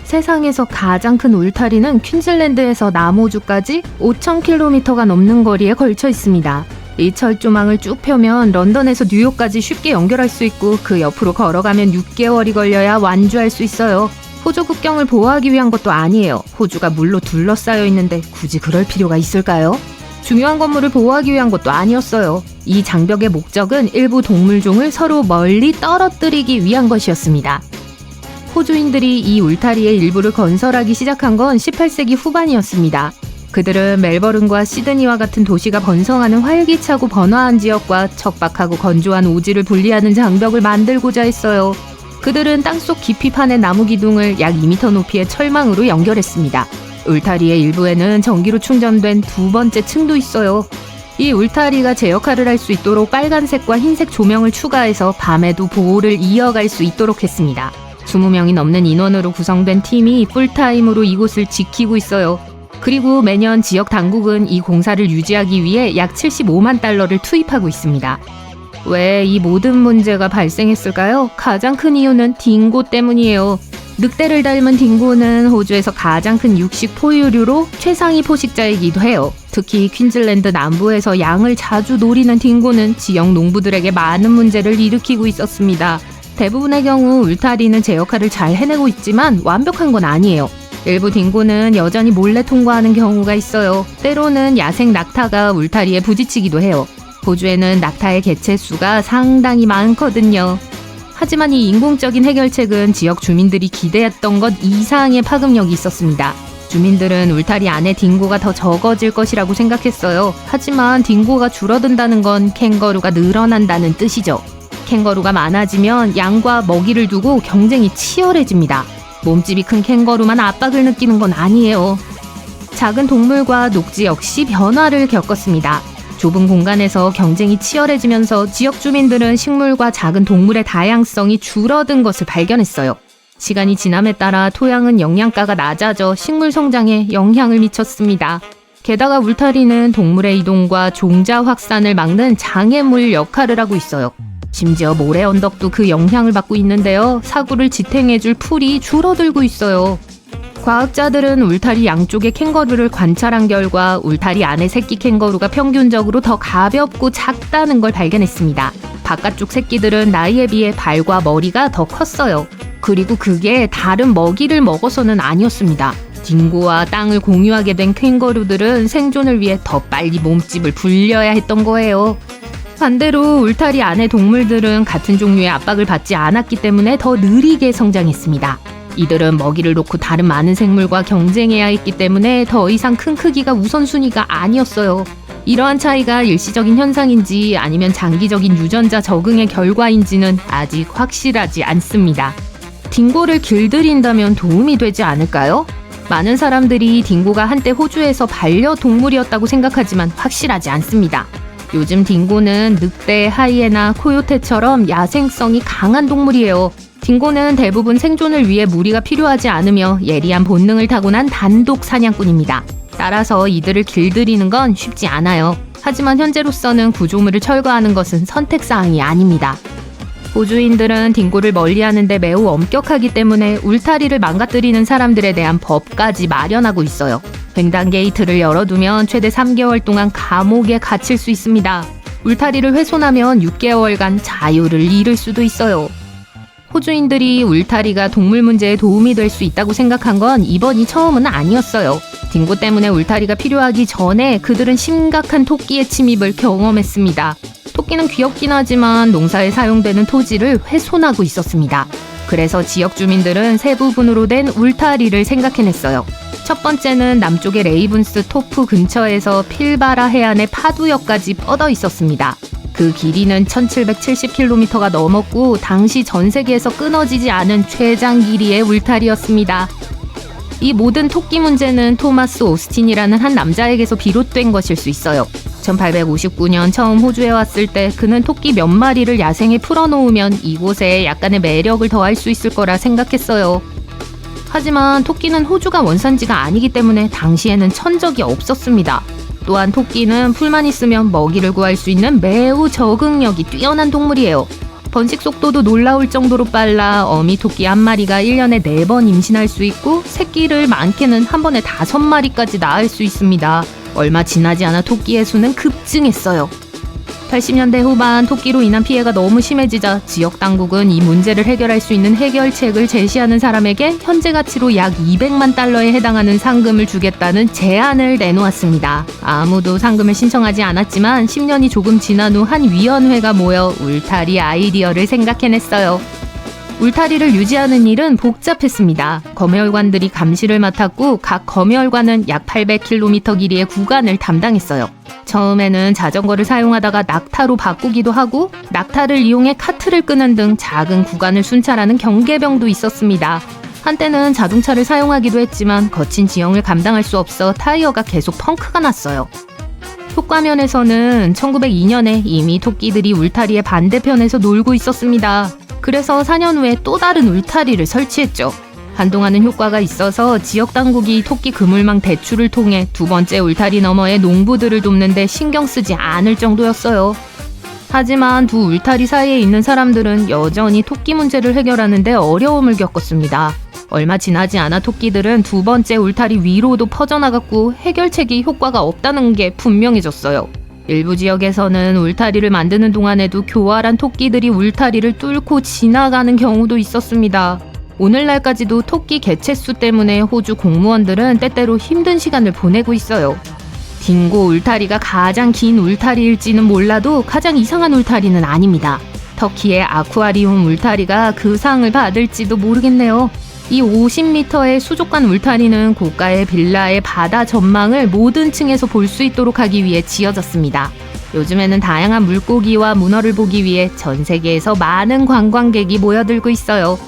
세상에서 가장 큰 울타리는 퀸즐랜드에서 남호주까지 5,000km가 넘는 거리에 걸쳐 있습니다. 이 철조망을 쭉 펴면 런던에서 뉴욕까지 쉽게 연결할 수 있고 그 옆으로 걸어가면 6개월이 걸려야 완주할 수 있어요. 호주 국경을 보호하기 위한 것도 아니에요. 호주가 물로 둘러싸여 있는데 굳이 그럴 필요가 있을까요? 중요한 건물을 보호하기 위한 것도 아니었어요. 이 장벽의 목적은 일부 동물종을 서로 멀리 떨어뜨리기 위한 것이었습니다. 호주인들이 이 울타리의 일부를 건설하기 시작한 건 18세기 후반이었습니다. 그들은 멜버른과 시드니와 같은 도시가 번성하는 활기차고 번화한 지역과 척박하고 건조한 오지를 분리하는 장벽을 만들고자 했어요. 그들은 땅속 깊이 파낸 나무 기둥을 약 2m 높이의 철망으로 연결했습니다. 울타리의 일부에는 전기로 충전된 두 번째 층도 있어요. 이 울타리가 제 역할을 할 수 있도록 빨간색과 흰색 조명을 추가해서 밤에도 보호를 이어갈 수 있도록 했습니다. 20명이 넘는 인원으로 구성된 팀이 풀타임으로 이곳을 지키고 있어요. 그리고 매년 지역 당국은 이 공사를 유지하기 위해 약 75만 달러를 투입하고 있습니다. 왜 이 모든 문제가 발생했을까요? 가장 큰 이유는 딩고 때문이에요. 늑대를 닮은 딩고는 호주에서 가장 큰 육식 포유류로 최상위 포식자이기도 해요. 특히 퀸즐랜드 남부에서 양을 자주 노리는 딩고는 지역 농부들에게 많은 문제를 일으키고 있었습니다. 대부분의 경우 울타리는 제 역할을 잘 해내고 있지만 완벽한 건 아니에요. 일부 딩고는 여전히 몰래 통과하는 경우가 있어요. 때로는 야생 낙타가 울타리에 부딪히기도 해요. 호주에는 낙타의 개체수가 상당히 많거든요. 하지만 이 인공적인 해결책은 지역 주민들이 기대했던 것 이상의 파급력이 있었습니다. 주민들은 울타리 안에 딩고가 더 적어질 것이라고 생각했어요. 하지만 딩고가 줄어든다는 건 캥거루가 늘어난다는 뜻이죠. 캥거루가 많아지면 양과 먹이를 두고 경쟁이 치열해집니다. 몸집이 큰 캥거루만 압박을 느끼는 건 아니에요. 작은 동물과 녹지 역시 변화를 겪었습니다. 좁은 공간에서 경쟁이 치열해지면서 지역 주민들은 식물과 작은 동물의 다양성이 줄어든 것을 발견했어요. 시간이 지남에 따라 토양은 영양가가 낮아져 식물 성장에 영향을 미쳤습니다. 게다가 울타리는 동물의 이동과 종자 확산을 막는 장애물 역할을 하고 있어요. 심지어 모래 언덕도 그 영향을 받고 있는데요. 사구를 지탱해줄 풀이 줄어들고 있어요. 과학자들은 울타리 양쪽의 캥거루를 관찰한 결과 울타리 안의 새끼 캥거루가 평균적으로 더 가볍고 작다는 걸 발견했습니다. 바깥쪽 새끼들은 나이에 비해 발과 머리가 더 컸어요. 그리고 그게 다른 먹이를 먹어서는 아니었습니다. 딩고와 땅을 공유하게 된 캥거루들은 생존을 위해 더 빨리 몸집을 불려야 했던 거예요. 반대로 울타리 안의 동물들은 같은 종류의 압박을 받지 않았기 때문에 더 느리게 성장했습니다. 이들은 먹이를 놓고 다른 많은 생물과 경쟁해야 했기 때문에 더 이상 큰 크기가 우선순위가 아니었어요. 이러한 차이가 일시적인 현상인지 아니면 장기적인 유전자 적응의 결과인지는 아직 확실하지 않습니다. 딩고를 길들인다면 도움이 되지 않을까요? 많은 사람들이 딩고가 한때 호주에서 반려동물이었다고 생각하지만 확실하지 않습니다. 요즘 딩고는 늑대, 하이에나, 코요테처럼 야생성이 강한 동물이에요. 딩고는 대부분 생존을 위해 무리가 필요하지 않으며 예리한 본능을 타고난 단독 사냥꾼입니다. 따라서 이들을 길들이는 건 쉽지 않아요. 하지만 현재로서는 구조물을 철거하는 것은 선택사항이 아닙니다. 호주인들은 딩고를 멀리하는 데 매우 엄격하기 때문에 울타리를 망가뜨리는 사람들에 대한 법까지 마련하고 있어요. 횡단 게이트를 열어두면 최대 3개월 동안 감옥에 갇힐 수 있습니다. 울타리를 훼손하면 6개월간 자유를 잃을 수도 있어요. 호주인들이 울타리가 동물 문제에 도움이 될 수 있다고 생각한 건 이번이 처음은 아니었어요. 딩고 때문에 울타리가 필요하기 전에 그들은 심각한 토끼의 침입을 경험했습니다. 토끼는 귀엽긴 하지만 농사에 사용되는 토지를 훼손하고 있었습니다. 그래서 지역 주민들은 세 부분으로 된 울타리를 생각해냈어요. 첫 번째는 남쪽의 레이븐스 토프 근처에서 필바라 해안의 파두역까지 뻗어 있었습니다. 그 길이는 1770km가 넘었고 당시 전 세계에서 끊어지지 않은 최장 길이의 울타리였습니다. 이 모든 토끼 문제는 토마스 오스틴이라는 한 남자에게서 비롯된 것일 수 있어요. 1859년 처음 호주에 왔을 때 그는 토끼 몇 마리를 야생에 풀어놓으면 이곳에 약간의 매력을 더할 수 있을 거라 생각했어요. 하지만 토끼는 호주가 원산지가 아니기 때문에 당시에는 천적이 없었습니다. 또한 토끼는 풀만 있으면 먹이를 구할 수 있는 매우 적응력이 뛰어난 동물이에요. 번식 속도도 놀라울 정도로 빨라 어미 토끼 한 마리가 1년에 4번 임신할 수 있고 새끼를 많게는 한 번에 5마리까지 낳을 수 있습니다. 얼마 지나지 않아 토끼의 수는 급증했어요. 80년대 후반 토끼로 인한 피해가 너무 심해지자 지역 당국은 이 문제를 해결할 수 있는 해결책을 제시하는 사람에게 현재 가치로 약 200만 달러에 해당하는 상금을 주겠다는 제안을 내놓았습니다. 아무도 상금을 신청하지 않았지만 10년이 조금 지난 후 한 위원회가 모여 울타리 아이디어를 생각해냈어요. 울타리를 유지하는 일은 복잡했습니다. 검열관들이 감시를 맡았고 각 검열관은 약 800km 길이의 구간을 담당했어요. 처음에는 자전거를 사용하다가 낙타로 바꾸기도 하고 낙타를 이용해 카트를 끄는 등 작은 구간을 순찰하는 경계병도 있었습니다. 한때는 자동차를 사용하기도 했지만 거친 지형을 감당할 수 없어 타이어가 계속 펑크가 났어요. 효과면에서는 1902년에 이미 토끼들이 울타리의 반대편에서 놀고 있었습니다. 그래서 4년 후에 또 다른 울타리를 설치했죠. 한동안은 효과가 있어서 지역 당국이 토끼 그물망 대출을 통해 두 번째 울타리 너머의 농부들을 돕는 데 신경 쓰지 않을 정도였어요. 하지만 두 울타리 사이에 있는 사람들은 여전히 토끼 문제를 해결하는 데 어려움을 겪었습니다. 얼마 지나지 않아 토끼들은 두 번째 울타리 위로도 퍼져나갔고 해결책이 효과가 없다는 게 분명해졌어요. 일부 지역에서는 울타리를 만드는 동안에도 교활한 토끼들이 울타리를 뚫고 지나가는 경우도 있었습니다. 오늘날까지도 토끼 개체수 때문에 호주 공무원들은 때때로 힘든 시간을 보내고 있어요. 딩고 울타리가 가장 긴 울타리일지는 몰라도 가장 이상한 울타리는 아닙니다. 터키의 아쿠아리움 울타리가 그 상을 받을지도 모르겠네요. 이 50m의 수족관 울타리는 고가의 빌라의 바다 전망을 모든 층에서 볼 수 있도록 하기 위해 지어졌습니다. 요즘에는 다양한 물고기와 문어를 보기 위해 전 세계에서 많은 관광객이 모여들고 있어요.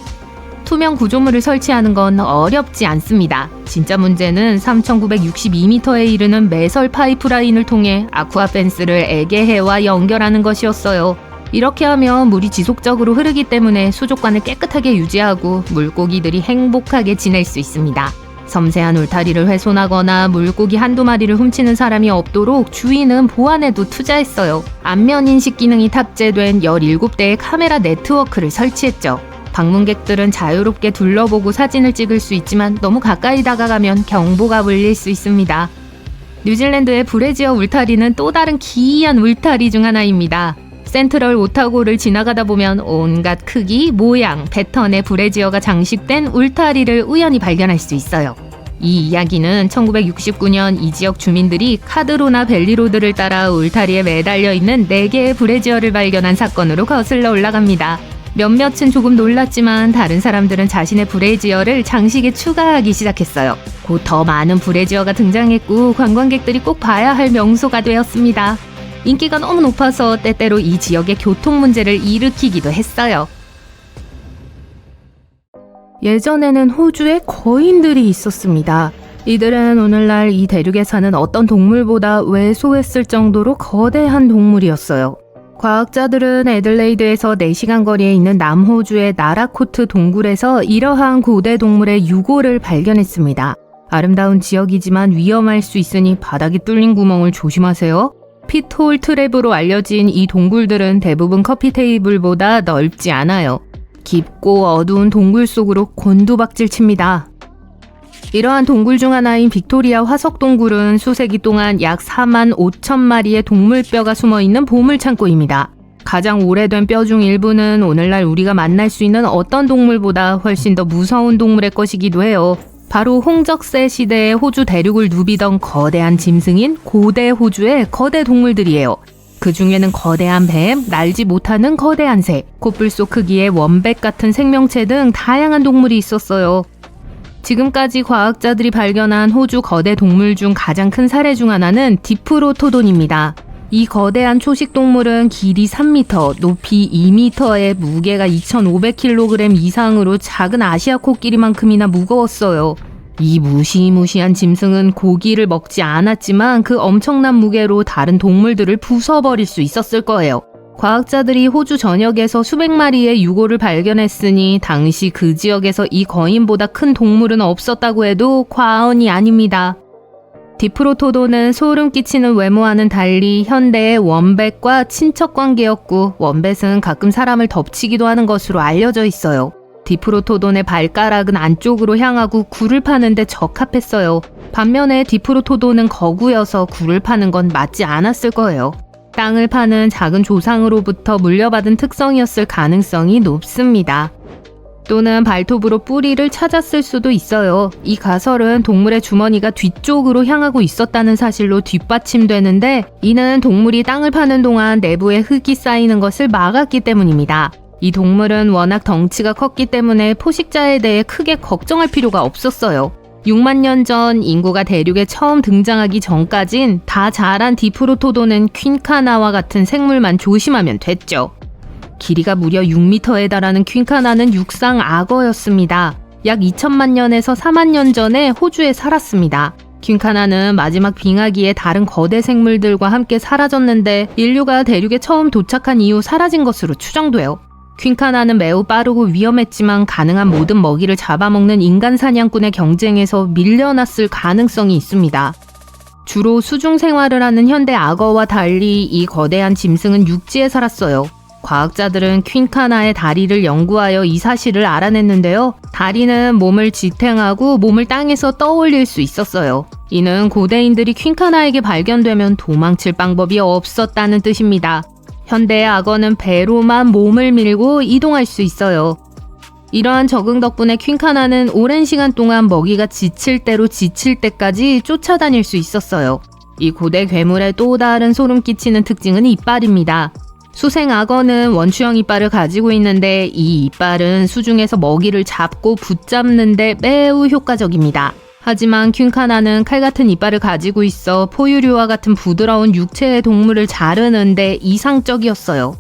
투명 구조물을 설치하는 건 어렵지 않습니다. 진짜 문제는 3,962m에 이르는 매설 파이프라인을 통해 아쿠아 펜스를 에게해와 연결하는 것이었어요. 이렇게 하면 물이 지속적으로 흐르기 때문에 수족관을 깨끗하게 유지하고 물고기들이 행복하게 지낼 수 있습니다. 섬세한 울타리를 훼손하거나 물고기 한두 마리를 훔치는 사람이 없도록 주인은 보안에도 투자했어요. 안면 인식 기능이 탑재된 17대의 카메라 네트워크를 설치했죠. 방문객들은 자유롭게 둘러보고 사진을 찍을 수 있지만 너무 가까이 다가가면 경보가 울릴 수 있습니다. 뉴질랜드의 브레지어 울타리는 또 다른 기이한 울타리 중 하나입니다. 센트럴 오타고를 지나가다 보면 온갖 크기, 모양, 패턴의 브레지어가 장식된 울타리를 우연히 발견할 수 있어요. 이 이야기는 1969년 이 지역 주민들이 카드로나 벨리로드를 따라 울타리에 매달려 있는 4개의 브레지어를 발견한 사건으로 거슬러 올라갑니다. 몇몇은 조금 놀랐지만 다른 사람들은 자신의 브레지어를 장식에 추가하기 시작했어요. 곧 더 많은 브레지어가 등장했고 관광객들이 꼭 봐야 할 명소가 되었습니다. 인기가 너무 높아서 때때로 이 지역의 교통 문제를 일으키기도 했어요. 예전에는 호주에 거인들이 있었습니다. 이들은 오늘날 이 대륙에 사는 어떤 동물보다 왜소했을 정도로 거대한 동물이었어요. 과학자들은 애들레이드에서 4시간 거리에 있는 남호주의 나라코트 동굴에서 이러한 고대 동물의 유골을 발견했습니다. 아름다운 지역이지만 위험할 수 있으니 바닥이 뚫린 구멍을 조심하세요. 핏홀 트랩으로 알려진 이 동굴들은 대부분 커피 테이블보다 넓지 않아요. 깊고 어두운 동굴 속으로 곤두박질 칩니다. 이러한 동굴 중 하나인 빅토리아 화석동굴은 수세기 동안 약 4만 5천 마리의 동물뼈가 숨어있는 보물창고입니다. 가장 오래된 뼈 중 일부는 오늘날 우리가 만날 수 있는 어떤 동물보다 훨씬 더 무서운 동물의 것이기도 해요. 바로 홍적세 시대의 호주 대륙을 누비던 거대한 짐승인 고대 호주의 거대 동물들이에요. 그 중에는 거대한 뱀, 날지 못하는 거대한 새, 코뿔 속 크기의 원백 같은 생명체 등 다양한 동물이 있었어요. 지금까지 과학자들이 발견한 호주 거대 동물 중 가장 큰 사례 중 하나는 디프로토돈입니다. 이 거대한 초식 동물은 길이 3m, 높이 2m에 무게가 2,500kg 이상으로 작은 아시아 코끼리만큼이나 무거웠어요. 이 무시무시한 짐승은 고기를 먹지 않았지만 그 엄청난 무게로 다른 동물들을 부숴버릴 수 있었을 거예요. 과학자들이 호주 전역에서 수백 마리의 유골을 발견했으니 당시 그 지역에서 이 거인보다 큰 동물은 없었다고 해도 과언이 아닙니다. 디프로토도는 소름 끼치는 외모와는 달리 현대의 원뱃과 친척 관계였고 원뱃은 가끔 사람을 덮치기도 하는 것으로 알려져 있어요. 디프로토돈의 발가락은 안쪽으로 향하고 굴을 파는데 적합했어요. 반면에 디프로토돈은 거구여서 굴을 파는 건 맞지 않았을 거예요. 땅을 파는 작은 조상으로부터 물려받은 특성이었을 가능성이 높습니다. 또는 발톱으로 뿌리를 찾았을 수도 있어요. 이 가설은 동물의 주머니가 뒤쪽으로 향하고 있었다는 사실로 뒷받침되는데 이는 동물이 땅을 파는 동안 내부에 흙이 쌓이는 것을 막았기 때문입니다. 이 동물은 워낙 덩치가 컸기 때문에 포식자에 대해 크게 걱정할 필요가 없었어요. 6만 년 전 인구가 대륙에 처음 등장하기 전까진 다 자란 디프로토도는 퀸카나와 같은 생물만 조심하면 됐죠. 길이가 무려 6m에 달하는 퀸카나는 육상 악어였습니다. 약 2천만 년에서 4만 년 전에 호주에 살았습니다. 퀸카나는 마지막 빙하기에 다른 거대 생물들과 함께 사라졌는데 인류가 대륙에 처음 도착한 이후 사라진 것으로 추정돼요. 퀸카나는 매우 빠르고 위험했지만 가능한 모든 먹이를 잡아먹는 인간 사냥꾼의 경쟁에서 밀려났을 가능성이 있습니다. 주로 수중 생활을 하는 현대 악어와 달리 이 거대한 짐승은 육지에 살았어요. 과학자들은 퀸카나의 다리를 연구하여 이 사실을 알아냈는데요. 다리는 몸을 지탱하고 몸을 땅에서 떠올릴 수 있었어요. 이는 고대인들이 퀸카나에게 발견되면 도망칠 방법이 없었다는 뜻입니다. 현대의 악어는 배로만 몸을 밀고 이동할 수 있어요. 이러한 적응 덕분에 퀸카나는 오랜 시간 동안 먹이가 지칠 대로 지칠 때까지 쫓아다닐 수 있었어요. 이 고대 괴물의 또 다른 소름 끼치는 특징은 이빨입니다. 수생 악어는 원추형 이빨을 가지고 있는데 이 이빨은 수중에서 먹이를 잡고 붙잡는 데 매우 효과적입니다. 하지만 퀸카나는 칼 같은 이빨을 가지고 있어 포유류와 같은 부드러운 육체의 동물을 자르는데 이상적이었어요.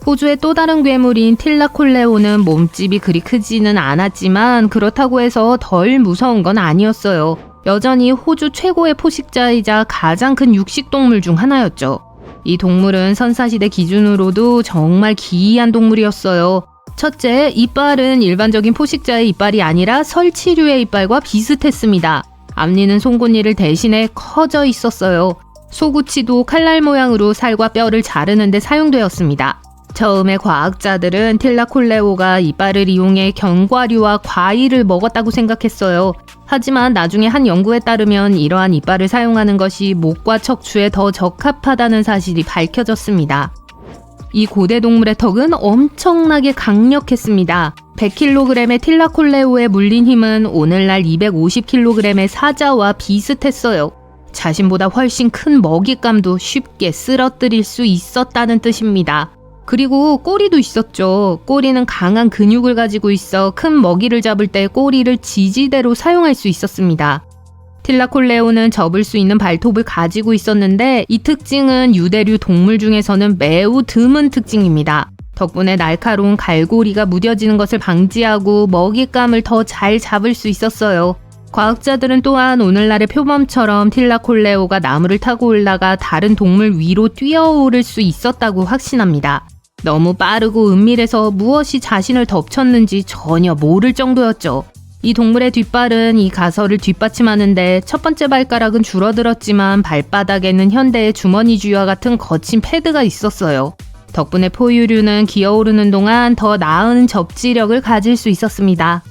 호주의 또 다른 괴물인 틸라콜레오는 몸집이 그리 크지는 않았지만 그렇다고 해서 덜 무서운 건 아니었어요. 여전히 호주 최고의 포식자이자 가장 큰 육식동물 중 하나였죠. 이 동물은 선사시대 기준으로도 정말 기이한 동물이었어요. 첫째, 이빨은 일반적인 포식자의 이빨이 아니라 설치류의 이빨과 비슷했습니다. 앞니는 송곳니를 대신해 커져 있었어요. 소구치도 칼날 모양으로 살과 뼈를 자르는 데 사용되었습니다. 처음에 과학자들은 틸라콜레오가 이빨을 이용해 견과류와 과일을 먹었다고 생각했어요. 하지만 나중에 한 연구에 따르면 이러한 이빨을 사용하는 것이 목과 척추에 더 적합하다는 사실이 밝혀졌습니다. 이 고대 동물의 턱은 엄청나게 강력했습니다. 100kg의 틸라콜레오에 물린 힘은 오늘날 250kg의 사자와 비슷했어요. 자신보다 훨씬 큰 먹잇감도 쉽게 쓰러뜨릴 수 있었다는 뜻입니다. 그리고 꼬리도 있었죠. 꼬리는 강한 근육을 가지고 있어 큰 먹이를 잡을 때 꼬리를 지지대로 사용할 수 있었습니다. 틸라콜레오는 접을 수 있는 발톱을 가지고 있었는데 이 특징은 유대류 동물 중에서는 매우 드문 특징입니다. 덕분에 날카로운 갈고리가 무뎌지는 것을 방지하고 먹잇감을 더 잘 잡을 수 있었어요. 과학자들은 또한 오늘날의 표범처럼 틸라콜레오가 나무를 타고 올라가 다른 동물 위로 뛰어오를 수 있었다고 확신합니다. 너무 빠르고 은밀해서 무엇이 자신을 덮쳤는지 전혀 모를 정도였죠. 이 동물의 뒷발은 이 가설을 뒷받침하는데 첫 번째 발가락은 줄어들었지만 발바닥에는 현대의 주머니쥐와 같은 거친 패드가 있었어요. 덕분에 포유류는 기어오르는 동안 더 나은 접지력을 가질 수 있었습니다.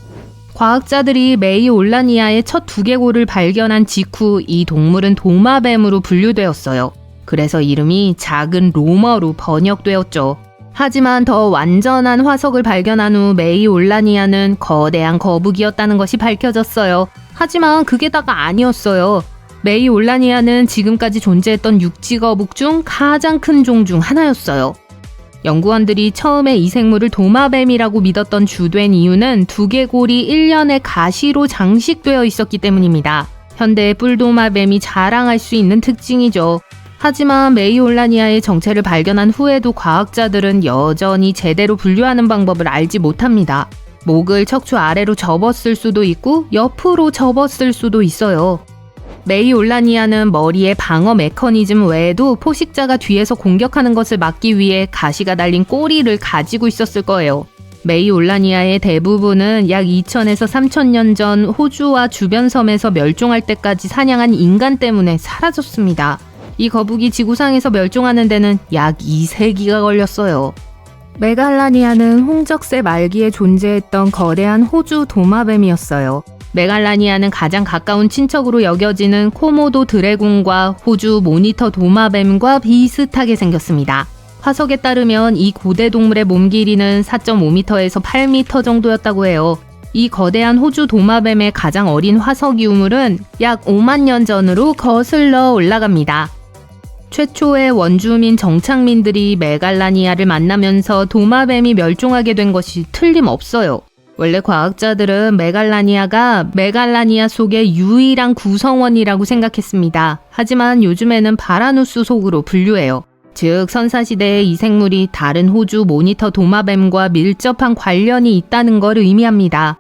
과학자들이 메이올라니아의 첫 두개골을 발견한 직후 이 동물은 도마뱀으로 분류되었어요. 그래서 이름이 작은 로머로 번역되었죠. 하지만 더 완전한 화석을 발견한 후 메이올라니아는 거대한 거북이였다는 것이 밝혀졌어요. 하지만 그게 다가 아니었어요. 메이올라니아는 지금까지 존재했던 육지거북 중 가장 큰 종 중 하나였어요. 연구원들이 처음에 이 생물을 도마뱀이라고 믿었던 주된 이유는 두개골이 일련의 가시로 장식되어 있었기 때문입니다. 현대의 뿔도마뱀이 자랑할 수 있는 특징이죠. 하지만 메이올라니아의 정체를 발견한 후에도 과학자들은 여전히 제대로 분류하는 방법을 알지 못합니다. 목을 척추 아래로 접었을 수도 있고 옆으로 접었을 수도 있어요. 메이올라니아는 머리의 방어 메커니즘 외에도 포식자가 뒤에서 공격하는 것을 막기 위해 가시가 달린 꼬리를 가지고 있었을 거예요. 메이올라니아의 대부분은 약 2000에서 3000년 전 호주와 주변 섬에서 멸종할 때까지 사냥한 인간 때문에 사라졌습니다. 이 거북이 지구상에서 멸종하는 데는 약 2세기가 걸렸어요. 메갈라니아는 홍적세 말기에 존재했던 거대한 호주 도마뱀이었어요. 메갈라니아는 가장 가까운 친척으로 여겨지는 코모도 드래곤과 호주 모니터 도마뱀과 비슷하게 생겼습니다. 화석에 따르면 이 고대 동물의 몸 길이는 4.5m에서 8m 정도였다고 해요. 이 거대한 호주 도마뱀의 가장 어린 화석 유물은 약 5만 년 전으로 거슬러 올라갑니다. 최초의 원주민 정착민들이 메갈라니아를 만나면서 도마뱀이 멸종하게 된 것이 틀림없어요. 원래 과학자들은 메갈라니아가 메갈라니아 속의 유일한 구성원이라고 생각했습니다. 하지만 요즘에는 바라누스 속으로 분류해요. 즉 선사시대의 이 생물이 다른 호주 모니터 도마뱀과 밀접한 관련이 있다는 걸 의미합니다.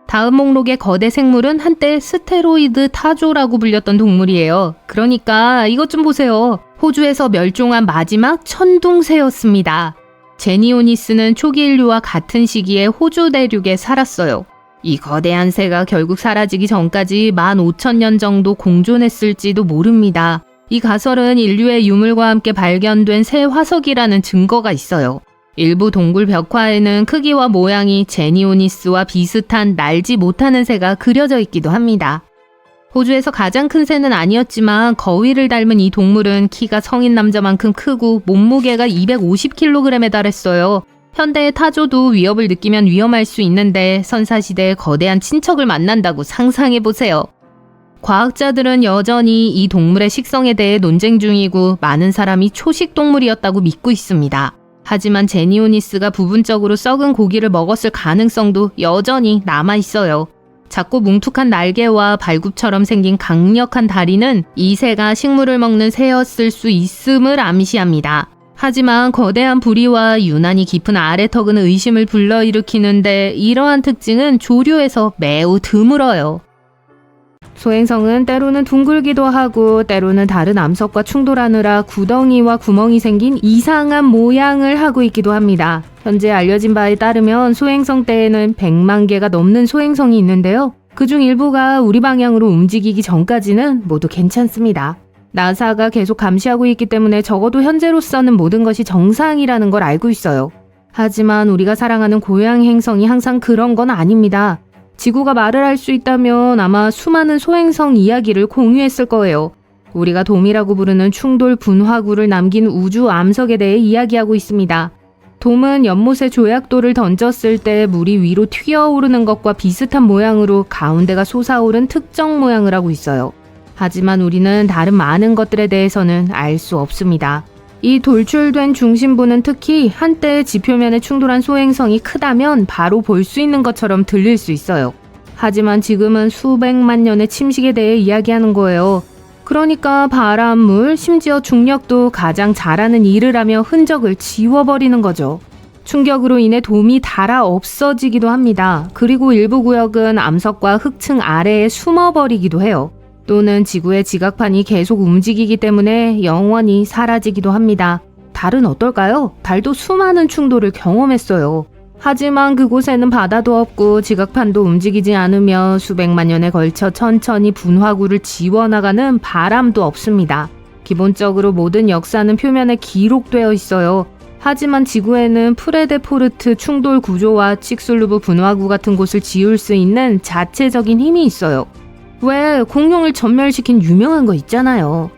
다음 목록의 거대 생물은 한때 스테로이드 타조라고 불렸던 동물이에요. 그러니까 이것 좀 보세요. 호주에서 멸종한 마지막 천둥새였습니다. 제니오니스는 초기 인류와 같은 시기에 호주 대륙에 살았어요. 이 거대한 새가 결국 사라지기 전까지 15,000년 정도 공존했을지도 모릅니다. 이 가설은 인류의 유물과 함께 발견된 새 화석이라는 증거가 있어요. 일부 동굴 벽화에는 크기와 모양이 제니오니스와 비슷한 날지 못하는 새가 그려져 있기도 합니다. 호주에서 가장 큰 새는 아니었지만 거위를 닮은 이 동물은 키가 성인 남자만큼 크고 몸무게가 250kg에 달했어요. 현대의 타조도 위협을 느끼면 위험할 수 있는데 선사시대의 거대한 친척을 만난다고 상상해보세요. 과학자들은 여전히 이 동물의 식성에 대해 논쟁 중이고 많은 사람이 초식 동물이었다고 믿고 있습니다. 하지만 제니오니스가 부분적으로 썩은 고기를 먹었을 가능성도 여전히 남아있어요. 작고 뭉툭한 날개와 발굽처럼 생긴 강력한 다리는 이 새가 식물을 먹는 새였을 수 있음을 암시합니다. 하지만 거대한 부리와 유난히 깊은 아래턱은 의심을 불러일으키는데 이러한 특징은 조류에서 매우 드물어요. 소행성은 때로는 둥글기도 하고 때로는 다른 암석과 충돌하느라 구덩이와 구멍이 생긴 이상한 모양을 하고 있기도 합니다. 현재 알려진 바에 따르면 소행성 떼에는 100만 개가 넘는 소행성이 있는데요. 그중 일부가 우리 방향으로 움직이기 전까지는 모두 괜찮습니다. 나사가 계속 감시하고 있기 때문에 적어도 현재로서는 모든 것이 정상이라는 걸 알고 있어요. 하지만 우리가 사랑하는 고향 행성이 항상 그런 건 아닙니다. 지구가 말을 할 수 있다면 아마 수많은 소행성 이야기를 공유했을 거예요. 우리가 돔이라고 부르는 충돌 분화구를 남긴 우주 암석에 대해 이야기하고 있습니다. 돔은 연못에 조약돌을 던졌을 때 물이 위로 튀어오르는 것과 비슷한 모양으로 가운데가 솟아오른 특정 모양을 하고 있어요. 하지만 우리는 다른 많은 것들에 대해서는 알 수 없습니다. 이 돌출된 중심부는 특히 한때 지표면에 충돌한 소행성이 크다면 바로 볼 수 있는 것처럼 들릴 수 있어요. 하지만 지금은 수백만 년의 침식에 대해 이야기하는 거예요. 그러니까 바람, 물, 심지어 중력도 가장 잘하는 일을 하며 흔적을 지워버리는 거죠. 충격으로 인해 돔이 닳아 없어지기도 합니다. 그리고 일부 구역은 암석과 흙층 아래에 숨어버리기도 해요. 또는 지구의 지각판이 계속 움직이기 때문에 영원히 사라지기도 합니다. 달은 어떨까요? 달도 수많은 충돌을 경험했어요. 하지만 그곳에는 바다도 없고 지각판도 움직이지 않으며 수백만 년에 걸쳐 천천히 분화구를 지워나가는 바람도 없습니다. 기본적으로 모든 역사는 표면에 기록되어 있어요. 하지만 지구에는 프레데포르트 충돌 구조와 칙슬루브 분화구 같은 곳을 지울 수 있는 자체적인 힘이 있어요. 왜 공룡을 전멸시킨 유명한 거 있잖아요.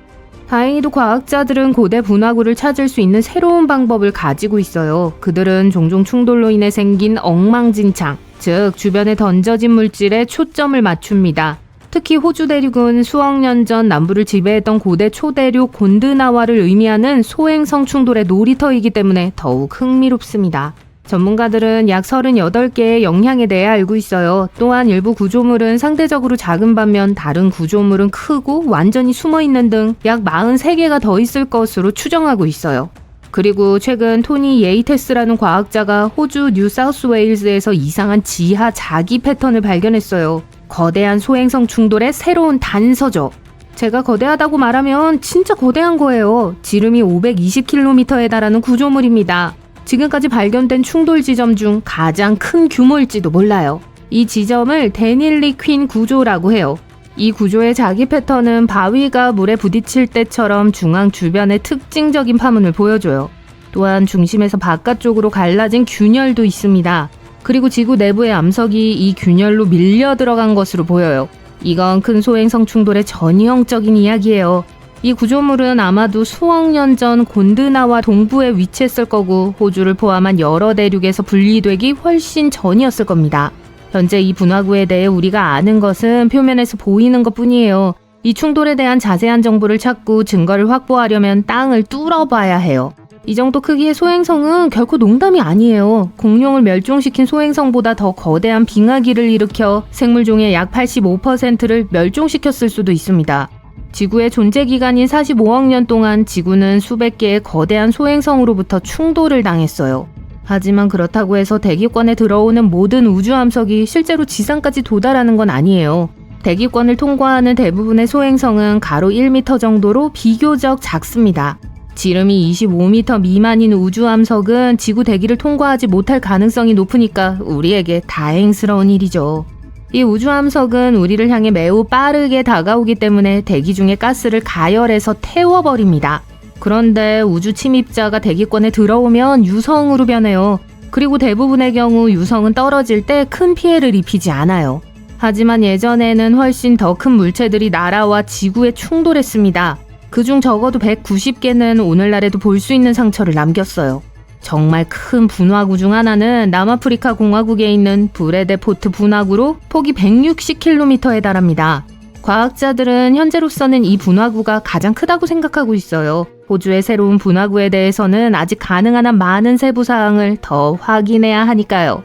다행히도 과학자들은 고대 분화구를 찾을 수 있는 새로운 방법을 가지고 있어요. 그들은 종종 충돌로 인해 생긴 엉망진창, 즉 주변에 던져진 물질에 초점을 맞춥니다. 특히 호주 대륙은 수억 년 전 남부를 지배했던 고대 초대륙 곤드나와를 의미하는 소행성 충돌의 놀이터이기 때문에 더욱 흥미롭습니다. 전문가들은 약 38개의 영향에 대해 알고 있어요. 또한 일부 구조물은 상대적으로 작은 반면 다른 구조물은 크고 완전히 숨어있는 등 약 43개가 더 있을 것으로 추정하고 있어요. 그리고 최근 토니 예이테스라는 과학자가 호주 뉴사우스웨일즈에서 이상한 지하 자기 패턴을 발견했어요. 거대한 소행성 충돌의 새로운 단서죠. 제가 거대하다고 말하면 진짜 거대한 거예요. 지름이 520km에 달하는 구조물입니다. 지금까지 발견된 충돌 지점 중 가장 큰 규모일지도 몰라요. 이 지점을 데닐리 퀸 구조라고 해요. 이 구조의 자기 패턴은 바위가 물에 부딪힐 때처럼 중앙 주변의 특징적인 파문을 보여줘요. 또한 중심에서 바깥쪽으로 갈라진 균열도 있습니다. 그리고 지구 내부의 암석이 이 균열로 밀려 들어간 것으로 보여요. 이건 큰 소행성 충돌의 전형적인 이야기예요. 이 구조물은 아마도 수억 년 전 곤드나와 동부에 위치했을 거고 호주를 포함한 여러 대륙에서 분리되기 훨씬 전이었을 겁니다. 현재 이 분화구에 대해 우리가 아는 것은 표면에서 보이는 것뿐이에요. 이 충돌에 대한 자세한 정보를 찾고 증거를 확보하려면 땅을 뚫어봐야 해요. 이 정도 크기의 소행성은 결코 농담이 아니에요. 공룡을 멸종시킨 소행성보다 더 거대한 빙하기를 일으켜 생물종의 약 85%를 멸종시켰을 수도 있습니다. 지구의 존재 기간인 45억 년 동안 지구는 수백 개의 거대한 소행성으로부터 충돌을 당했어요. 하지만 그렇다고 해서 대기권에 들어오는 모든 우주 암석이 실제로 지상까지 도달하는 건 아니에요. 대기권을 통과하는 대부분의 소행성은 가로 1m 정도로 비교적 작습니다. 지름이 25m 미만인 우주 암석은 지구 대기를 통과하지 못할 가능성이 높으니까 우리에게 다행스러운 일이죠. 이 우주 암석은 우리를 향해 매우 빠르게 다가오기 때문에 대기 중의 가스를 가열해서 태워버립니다. 그런데 우주 침입자가 대기권에 들어오면 유성으로 변해요. 그리고 대부분의 경우 유성은 떨어질 때 큰 피해를 입히지 않아요. 하지만 예전에는 훨씬 더 큰 물체들이 나라와 지구에 충돌했습니다. 그중 적어도 190개는 오늘날에도 볼 수 있는 상처를 남겼어요. 정말 큰 분화구 중 하나는 남아프리카 공화국에 있는 브레데포트 분화구로 폭이 160km에 달합니다. 과학자들은 현재로서는 이 분화구가 가장 크다고 생각하고 있어요. 호주의 새로운 분화구에 대해서는 아직 가능한 한 많은 세부 사항을 더 확인해야 하니까요.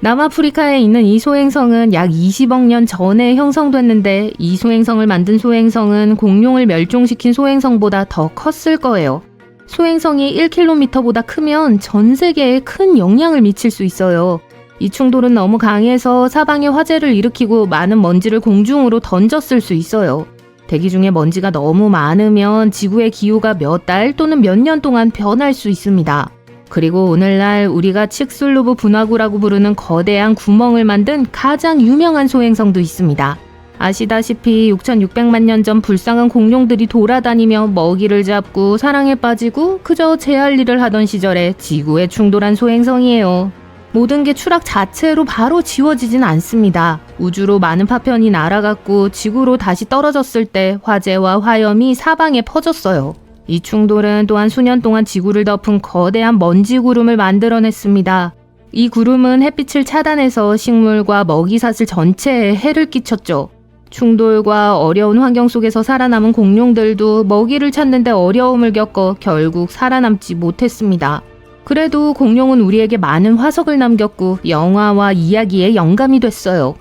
남아프리카에 있는 이 소행성은 약 20억 년 전에 형성됐는데 이 소행성을 만든 소행성은 공룡을 멸종시킨 소행성보다 더 컸을 거예요. 소행성이 1km보다 크면 전 세계에 큰 영향을 미칠 수 있어요. 이 충돌은 너무 강해서 사방에 화재를 일으키고 많은 먼지를 공중으로 던졌을 수 있어요. 대기 중에 먼지가 너무 많으면 지구의 기후가 몇 달 또는 몇 년 동안 변할 수 있습니다. 그리고 오늘날 우리가 칙슬루브 분화구라고 부르는 거대한 구멍을 만든 가장 유명한 소행성도 있습니다. 아시다시피 6,600만 년 전 불쌍한 공룡들이 돌아다니며 먹이를 잡고 사랑에 빠지고 그저 제 할 일을 하던 시절에 지구에 충돌한 소행성이에요. 모든 게 추락 자체로 바로 지워지진 않습니다. 우주로 많은 파편이 날아갔고 지구로 다시 떨어졌을 때 화재와 화염이 사방에 퍼졌어요. 이 충돌은 또한 수년 동안 지구를 덮은 거대한 먼지 구름을 만들어냈습니다. 이 구름은 햇빛을 차단해서 식물과 먹이사슬 전체에 해를 끼쳤죠. 충돌과 어려운 환경 속에서 살아남은 공룡들도 먹이를 찾는데 어려움을 겪어 결국 살아남지 못했습니다. 그래도 공룡은 우리에게 많은 화석을 남겼고 영화와 이야기의 영감이 됐어요.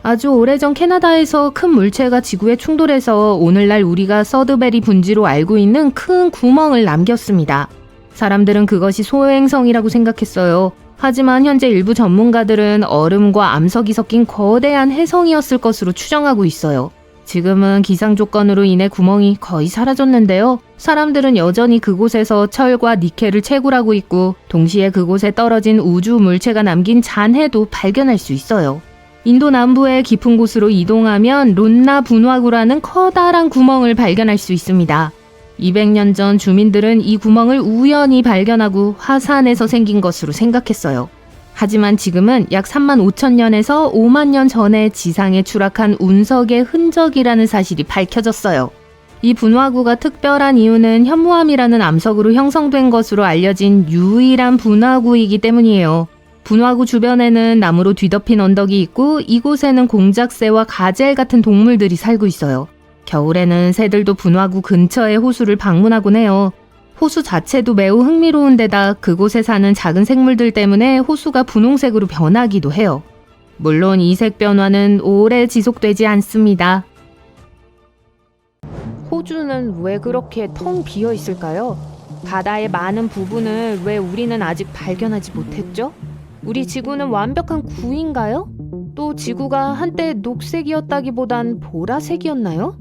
아주 오래전 캐나다에서 큰 물체가 지구에 충돌해서 오늘날 우리가 서드베리 분지로 알고 있는 큰 구멍을 남겼습니다. 사람들은 그것이 소행성이라고 생각했어요. 하지만 현재 일부 전문가들은 얼음과 암석이 섞인 거대한 해성이었을 것으로 추정하고 있어요. 지금은 기상 조건으로 인해 구멍이 거의 사라졌는데요. 사람들은 여전히 그곳에서 철과 니켈을 채굴하고 있고 동시에 그곳에 떨어진 우주 물체가 남긴 잔해도 발견할 수 있어요. 인도 남부의 깊은 곳으로 이동하면 론나 분화구라는 커다란 구멍을 발견할 수 있습니다. 200년 전 주민들은 이 구멍을 우연히 발견하고 화산에서 생긴 것으로 생각했어요. 하지만 지금은 약 3만 5천 년에서 5만 년 전에 지상에 추락한 운석의 흔적이라는 사실이 밝혀졌어요. 이 분화구가 특별한 이유는 현무암이라는 암석으로 형성된 것으로 알려진 유일한 분화구이기 때문이에요. 분화구 주변에는 나무로 뒤덮인 언덕이 있고 이곳에는 공작새와 가젤 같은 동물들이 살고 있어요. 겨울에는 새들도 분화구 근처의 호수를 방문하곤 해요. 호수 자체도 매우 흥미로운 데다 그곳에 사는 작은 생물들 때문에 호수가 분홍색으로 변하기도 해요. 물론 이 색 변화는 오래 지속되지 않습니다. 호주는 왜 그렇게 텅 비어 있을까요? 바다의 많은 부분을 왜 우리는 아직 발견하지 못했죠? 우리 지구는 완벽한 구인가요? 또 지구가 한때 녹색이었다기보단 보라색이었나요?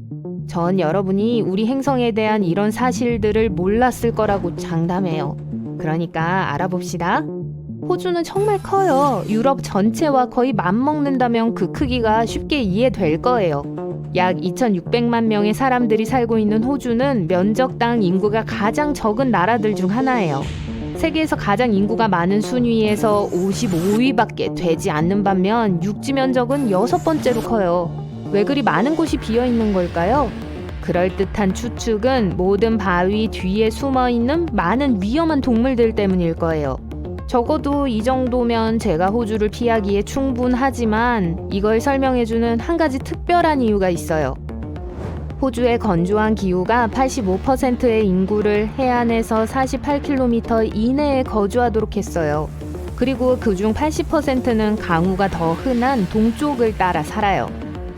전 여러분이 우리 행성에 대한 이런 사실들을 몰랐을 거라고 장담해요. 그러니까 알아봅시다. 호주는 정말 커요. 유럽 전체와 거의 맞먹는다면 그 크기가 쉽게 이해될 거예요. 약 2,600만 명의 사람들이 살고 있는 호주는 면적당 인구가 가장 적은 나라들 중 하나예요. 세계에서 가장 인구가 많은 순위에서 55위밖에 되지 않는 반면 육지 면적은 6번째로 커요. 왜 그리 많은 곳이 비어있는 걸까요? 그럴듯한 추측은 모든 바위 뒤에 숨어있는 많은 위험한 동물들 때문일 거예요. 적어도 이 정도면 제가 호주를 피하기에 충분하지만 이걸 설명해주는 한 가지 특별한 이유가 있어요. 호주의 건조한 기후가 85%의 인구를 해안에서 48km 이내에 거주하도록 했어요. 그리고 그중 80%는 강우가 더 흔한 동쪽을 따라 살아요.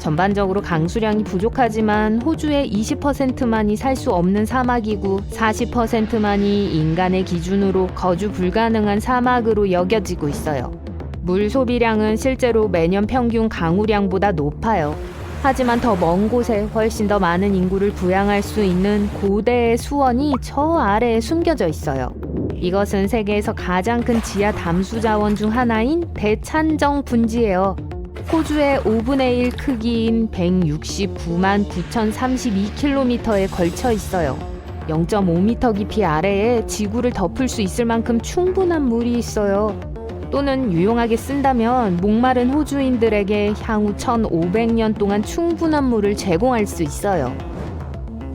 전반적으로 강수량이 부족하지만 호주의 20%만이 살 수 없는 사막이고 40%만이 인간의 기준으로 거주 불가능한 사막으로 여겨지고 있어요. 물 소비량은 실제로 매년 평균 강우량보다 높아요. 하지만 더 먼 곳에 훨씬 더 많은 인구를 부양할 수 있는 고대의 수원이 저 아래에 숨겨져 있어요. 이것은 세계에서 가장 큰 지하 담수 자원 중 하나인 대찬정 분지예요. 호주의 5분의 1 크기인 169만 9,032km에 걸쳐 있어요. 0.5m 깊이 아래에 지구를 덮을 수 있을 만큼 충분한 물이 있어요. 또는 유용하게 쓴다면 목마른 호주인들에게 향후 1,500년 동안 충분한 물을 제공할 수 있어요.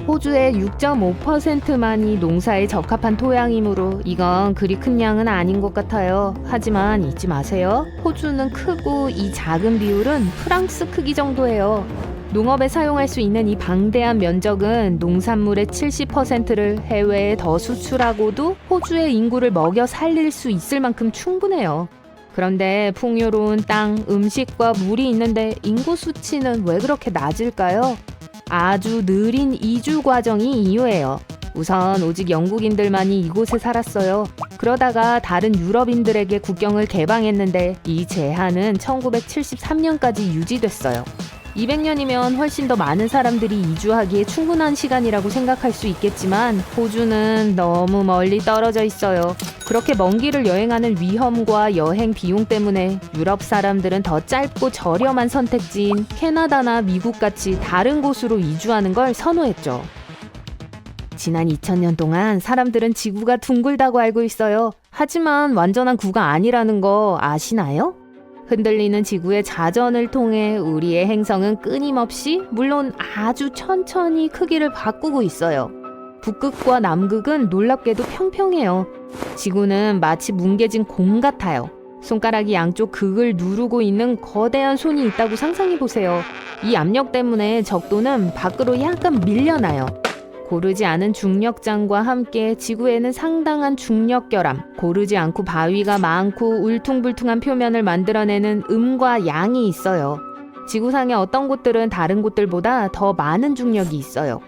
호주의 6.5%만이 농사에 적합한 토양이므로 이건 그리 큰 양은 아닌 것 같아요. 하지만 잊지 마세요. 호주는 크고 이 작은 비율은 프랑스 크기 정도예요. 농업에 사용할 수 있는 이 방대한 면적은 농산물의 70%를 해외에 더 수출하고도 호주의 인구를 먹여 살릴 수 있을 만큼 충분해요. 그런데 풍요로운 땅, 음식과 물이 있는데 인구 수치는 왜 그렇게 낮을까요? 아주 느린 이주 과정이 이유예요. 우선 오직 영국인들만이 이곳에 살았어요. 그러다가 다른 유럽인들에게 국경을 개방했는데 이 제한은 1973년까지 유지됐어요. 200년이면 훨씬 더 많은 사람들이 이주하기에 충분한 시간이라고 생각할 수 있겠지만 호주는 너무 멀리 떨어져 있어요. 그렇게 먼 길을 여행하는 위험과 여행 비용 때문에 유럽 사람들은 더 짧고 저렴한 선택지인 캐나다나 미국같이 다른 곳으로 이주하는 걸 선호했죠. 지난 2000년 동안 사람들은 지구가 둥글다고 알고 있어요. 하지만 완전한 구가 아니라는 거 아시나요? 흔들리는 지구의 자전을 통해 우리의 행성은 끊임없이, 물론 아주 천천히 크기를 바꾸고 있어요. 북극과 남극은 놀랍게도 평평해요. 지구는 마치 뭉개진 공 같아요. 손가락이 양쪽 극을 누르고 있는 거대한 손이 있다고 상상해보세요. 이 압력 때문에 적도는 밖으로 약간 밀려나요. 고르지 않은 중력장과 함께 지구에는 상당한 중력 결함, 고르지 않고 바위가 많고 울퉁불퉁한 표면을 만들어내는 음과 양이 있어요. 지구상의 어떤 곳들은 다른 곳들보다 더 많은 중력이 있어요.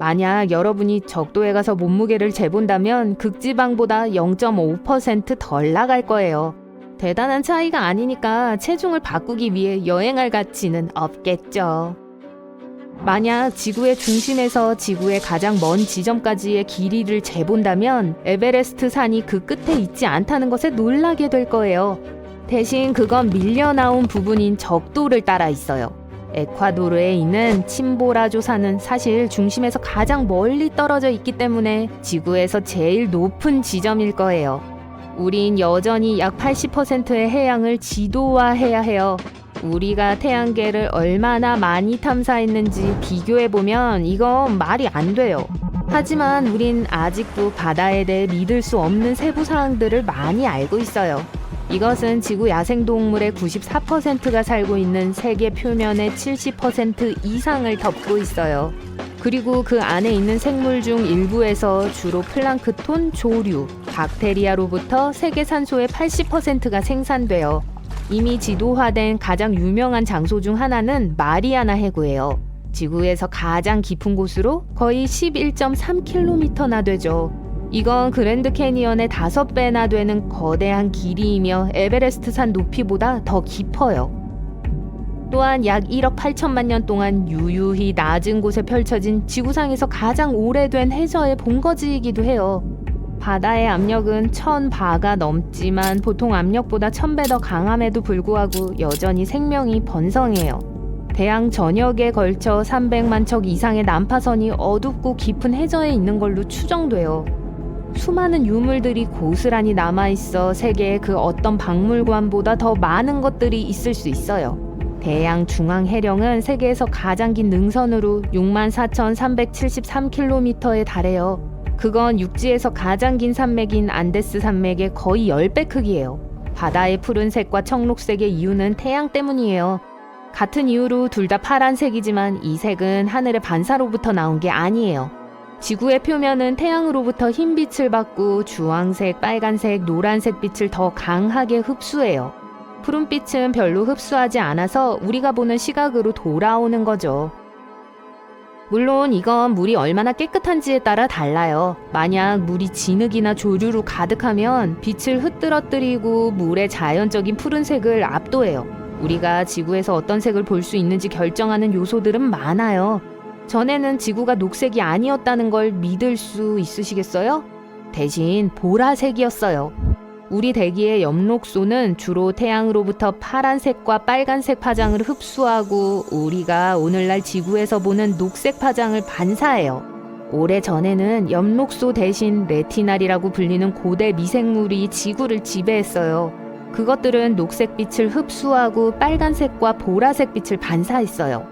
만약 여러분이 적도에 가서 몸무게를 재본다면 극지방보다 0.5% 덜 나갈 거예요. 대단한 차이가 아니니까 체중을 바꾸기 위해 여행할 가치는 없겠죠. 만약 지구의 중심에서 지구의 가장 먼 지점까지의 길이를 재본다면 에베레스트 산이 그 끝에 있지 않다는 것에 놀라게 될 거예요. 대신 그건 밀려나온 부분인 적도를 따라 있어요. 에콰도르에 있는 침보라조 산은 사실 중심에서 가장 멀리 떨어져 있기 때문에 지구에서 제일 높은 지점일 거예요. 우린 여전히 약 80%의 해양을 지도화해야 해요. 우리가 태양계를 얼마나 많이 탐사했는지 비교해보면 이건 말이 안 돼요. 하지만 우린 아직도 바다에 대해 믿을 수 없는 세부 사항들을 많이 알고 있어요. 이것은 지구 야생동물의 94%가 살고 있는 세계 표면의 70% 이상을 덮고 있어요. 그리고 그 안에 있는 생물 중 일부에서 주로 플랑크톤, 조류, 박테리아로부터 세계 산소의 80%가 생산돼요. 이미 지도화된 가장 유명한 장소 중 하나는 마리아나 해구예요. 지구에서 가장 깊은 곳으로 거의 11.3km나 되죠. 이건 그랜드 캐니언의 5배나 되는 거대한 길이이며 에베레스트 산 높이보다 더 깊어요. 또한 약 1억 8천만 년 동안 유유히 낮은 곳에 펼쳐진 지구상에서 가장 오래된 해저의 본거지이기도 해요. 바다의 압력은 1000바가 넘지만 보통 압력보다 1000배 더 강함에도 불구하고 여전히 생명이 번성해요. 대양 전역에 걸쳐 300만 척 이상의 난파선이 어둡고 깊은 해저에 있는 걸로 추정돼요. 수많은 유물들이 고스란히 남아있어 세계의 그 어떤 박물관보다 더 많은 것들이 있을 수 있어요. 대양 중앙 해령은 세계에서 가장 긴 능선으로 64,373km에 달해요. 그건 육지에서 가장 긴 산맥인 안데스 산맥의 거의 10배 크기예요. 바다의 푸른색과 청록색의 이유는 태양 때문이에요. 같은 이유로 둘 다 파란색이지만 이 색은 하늘의 반사로부터 나온 게 아니에요. 지구의 표면은 태양으로부터 흰 빛을 받고 주황색, 빨간색, 노란색 빛을 더 강하게 흡수해요. 푸른빛은 별로 흡수하지 않아서 우리가 보는 시각으로 돌아오는 거죠. 물론 이건 물이 얼마나 깨끗한지에 따라 달라요. 만약 물이 진흙이나 조류로 가득하면 빛을 흩뜨러뜨리고 물의 자연적인 푸른색을 압도해요. 우리가 지구에서 어떤 색을 볼 수 있는지 결정하는 요소들은 많아요. 전에는 지구가 녹색이 아니었다는 걸 믿을 수 있으시겠어요? 대신 보라색이었어요. 우리 대기의 엽록소는 주로 태양으로부터 파란색과 빨간색 파장을 흡수하고 우리가 오늘날 지구에서 보는 녹색 파장을 반사해요. 오래전에는 엽록소 대신 레티날이라고 불리는 고대 미생물이 지구를 지배했어요. 그것들은 녹색빛을 흡수하고 빨간색과 보라색 빛을 반사했어요.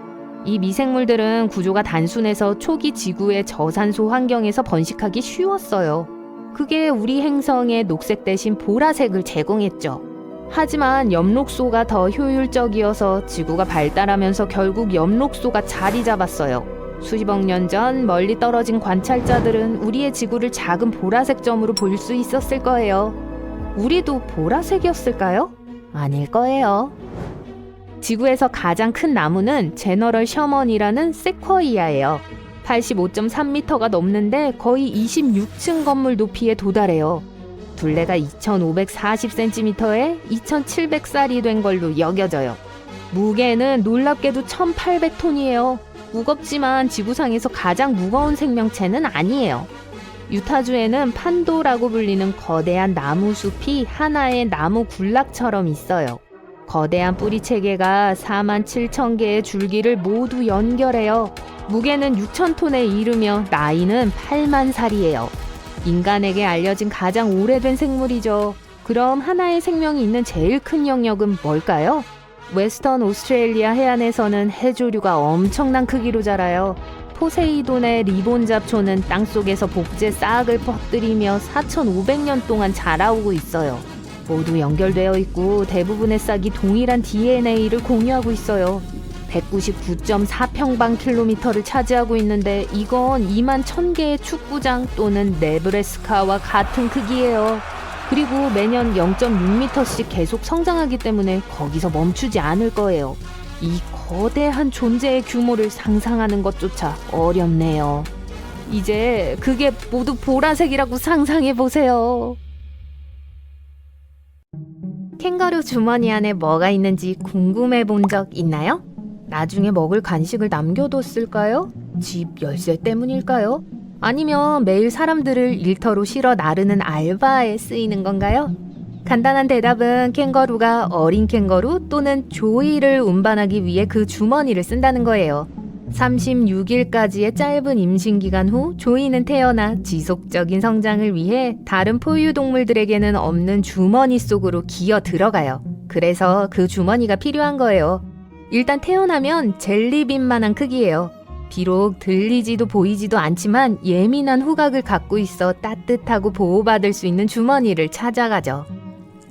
이 미생물들은 구조가 단순해서 초기 지구의 저산소 환경에서 번식하기 쉬웠어요. 그게 우리 행성에 녹색 대신 보라색을 제공했죠. 하지만 엽록소가 더 효율적이어서 지구가 발달하면서 결국 엽록소가 자리 잡았어요. 수십억 년 전 멀리 떨어진 관찰자들은 우리의 지구를 작은 보라색 점으로 볼 수 있었을 거예요. 우리도 보라색이었을까요? 아닐 거예요. 지구에서 가장 큰 나무는 제너럴 셔먼이라는 세쿼이아예요. 85.3m가 넘는데 거의 26층 건물 높이에 도달해요. 둘레가 2,540cm에 2,700살이 된 걸로 여겨져요. 무게는 놀랍게도 1,800톤이에요. 무겁지만 지구상에서 가장 무거운 생명체는 아니에요. 유타주에는 판도라고 불리는 거대한 나무 숲이 하나의 나무 군락처럼 있어요. 거대한 뿌리 체계가 47,000개의 줄기를 모두 연결해요. 무게는 6,000톤에 이르며 나이는 8만 살이에요. 인간에게 알려진 가장 오래된 생물이죠. 그럼 하나의 생명이 있는 제일 큰 영역은 뭘까요? 웨스턴 오스트레일리아 해안에서는 해조류가 엄청난 크기로 자라요. 포세이돈의 리본 잡초는 땅속에서 복제 싹을 퍼뜨리며 4,500년 동안 자라오고 있어요. 모두 연결되어 있고 대부분의 싹이 동일한 DNA를 공유하고 있어요. 199.4평방킬로미터를 차지하고 있는데 이건 2만 1000개의 축구장 또는 네브래스카와 같은 크기예요. 그리고 매년 0.6m씩 계속 성장하기 때문에 거기서 멈추지 않을 거예요. 이 거대한 존재의 규모를 상상하는 것조차 어렵네요. 이제 그게 모두 보라색이라고 상상해보세요. 캥거루 주머니 안에 뭐가 있는지 궁금해 본 적 있나요? 나중에 먹을 간식을 남겨뒀을까요? 집 열쇠 때문일까요? 아니면 매일 사람들을 일터로 실어 나르는 알바에 쓰이는 건가요? 간단한 대답은 캥거루가 어린 캥거루 또는 조이를 운반하기 위해 그 주머니를 쓴다는 거예요. 36일까지의 짧은 임신기간 후 조이는 태어나 지속적인 성장을 위해 다른 포유동물들에게는 없는 주머니 속으로 기어 들어가요. 그래서 그 주머니가 필요한 거예요. 일단 태어나면 젤리빈만한 크기예요. 비록 들리지도 보이지도 않지만 예민한 후각을 갖고 있어 따뜻하고 보호받을 수 있는 주머니를 찾아가죠.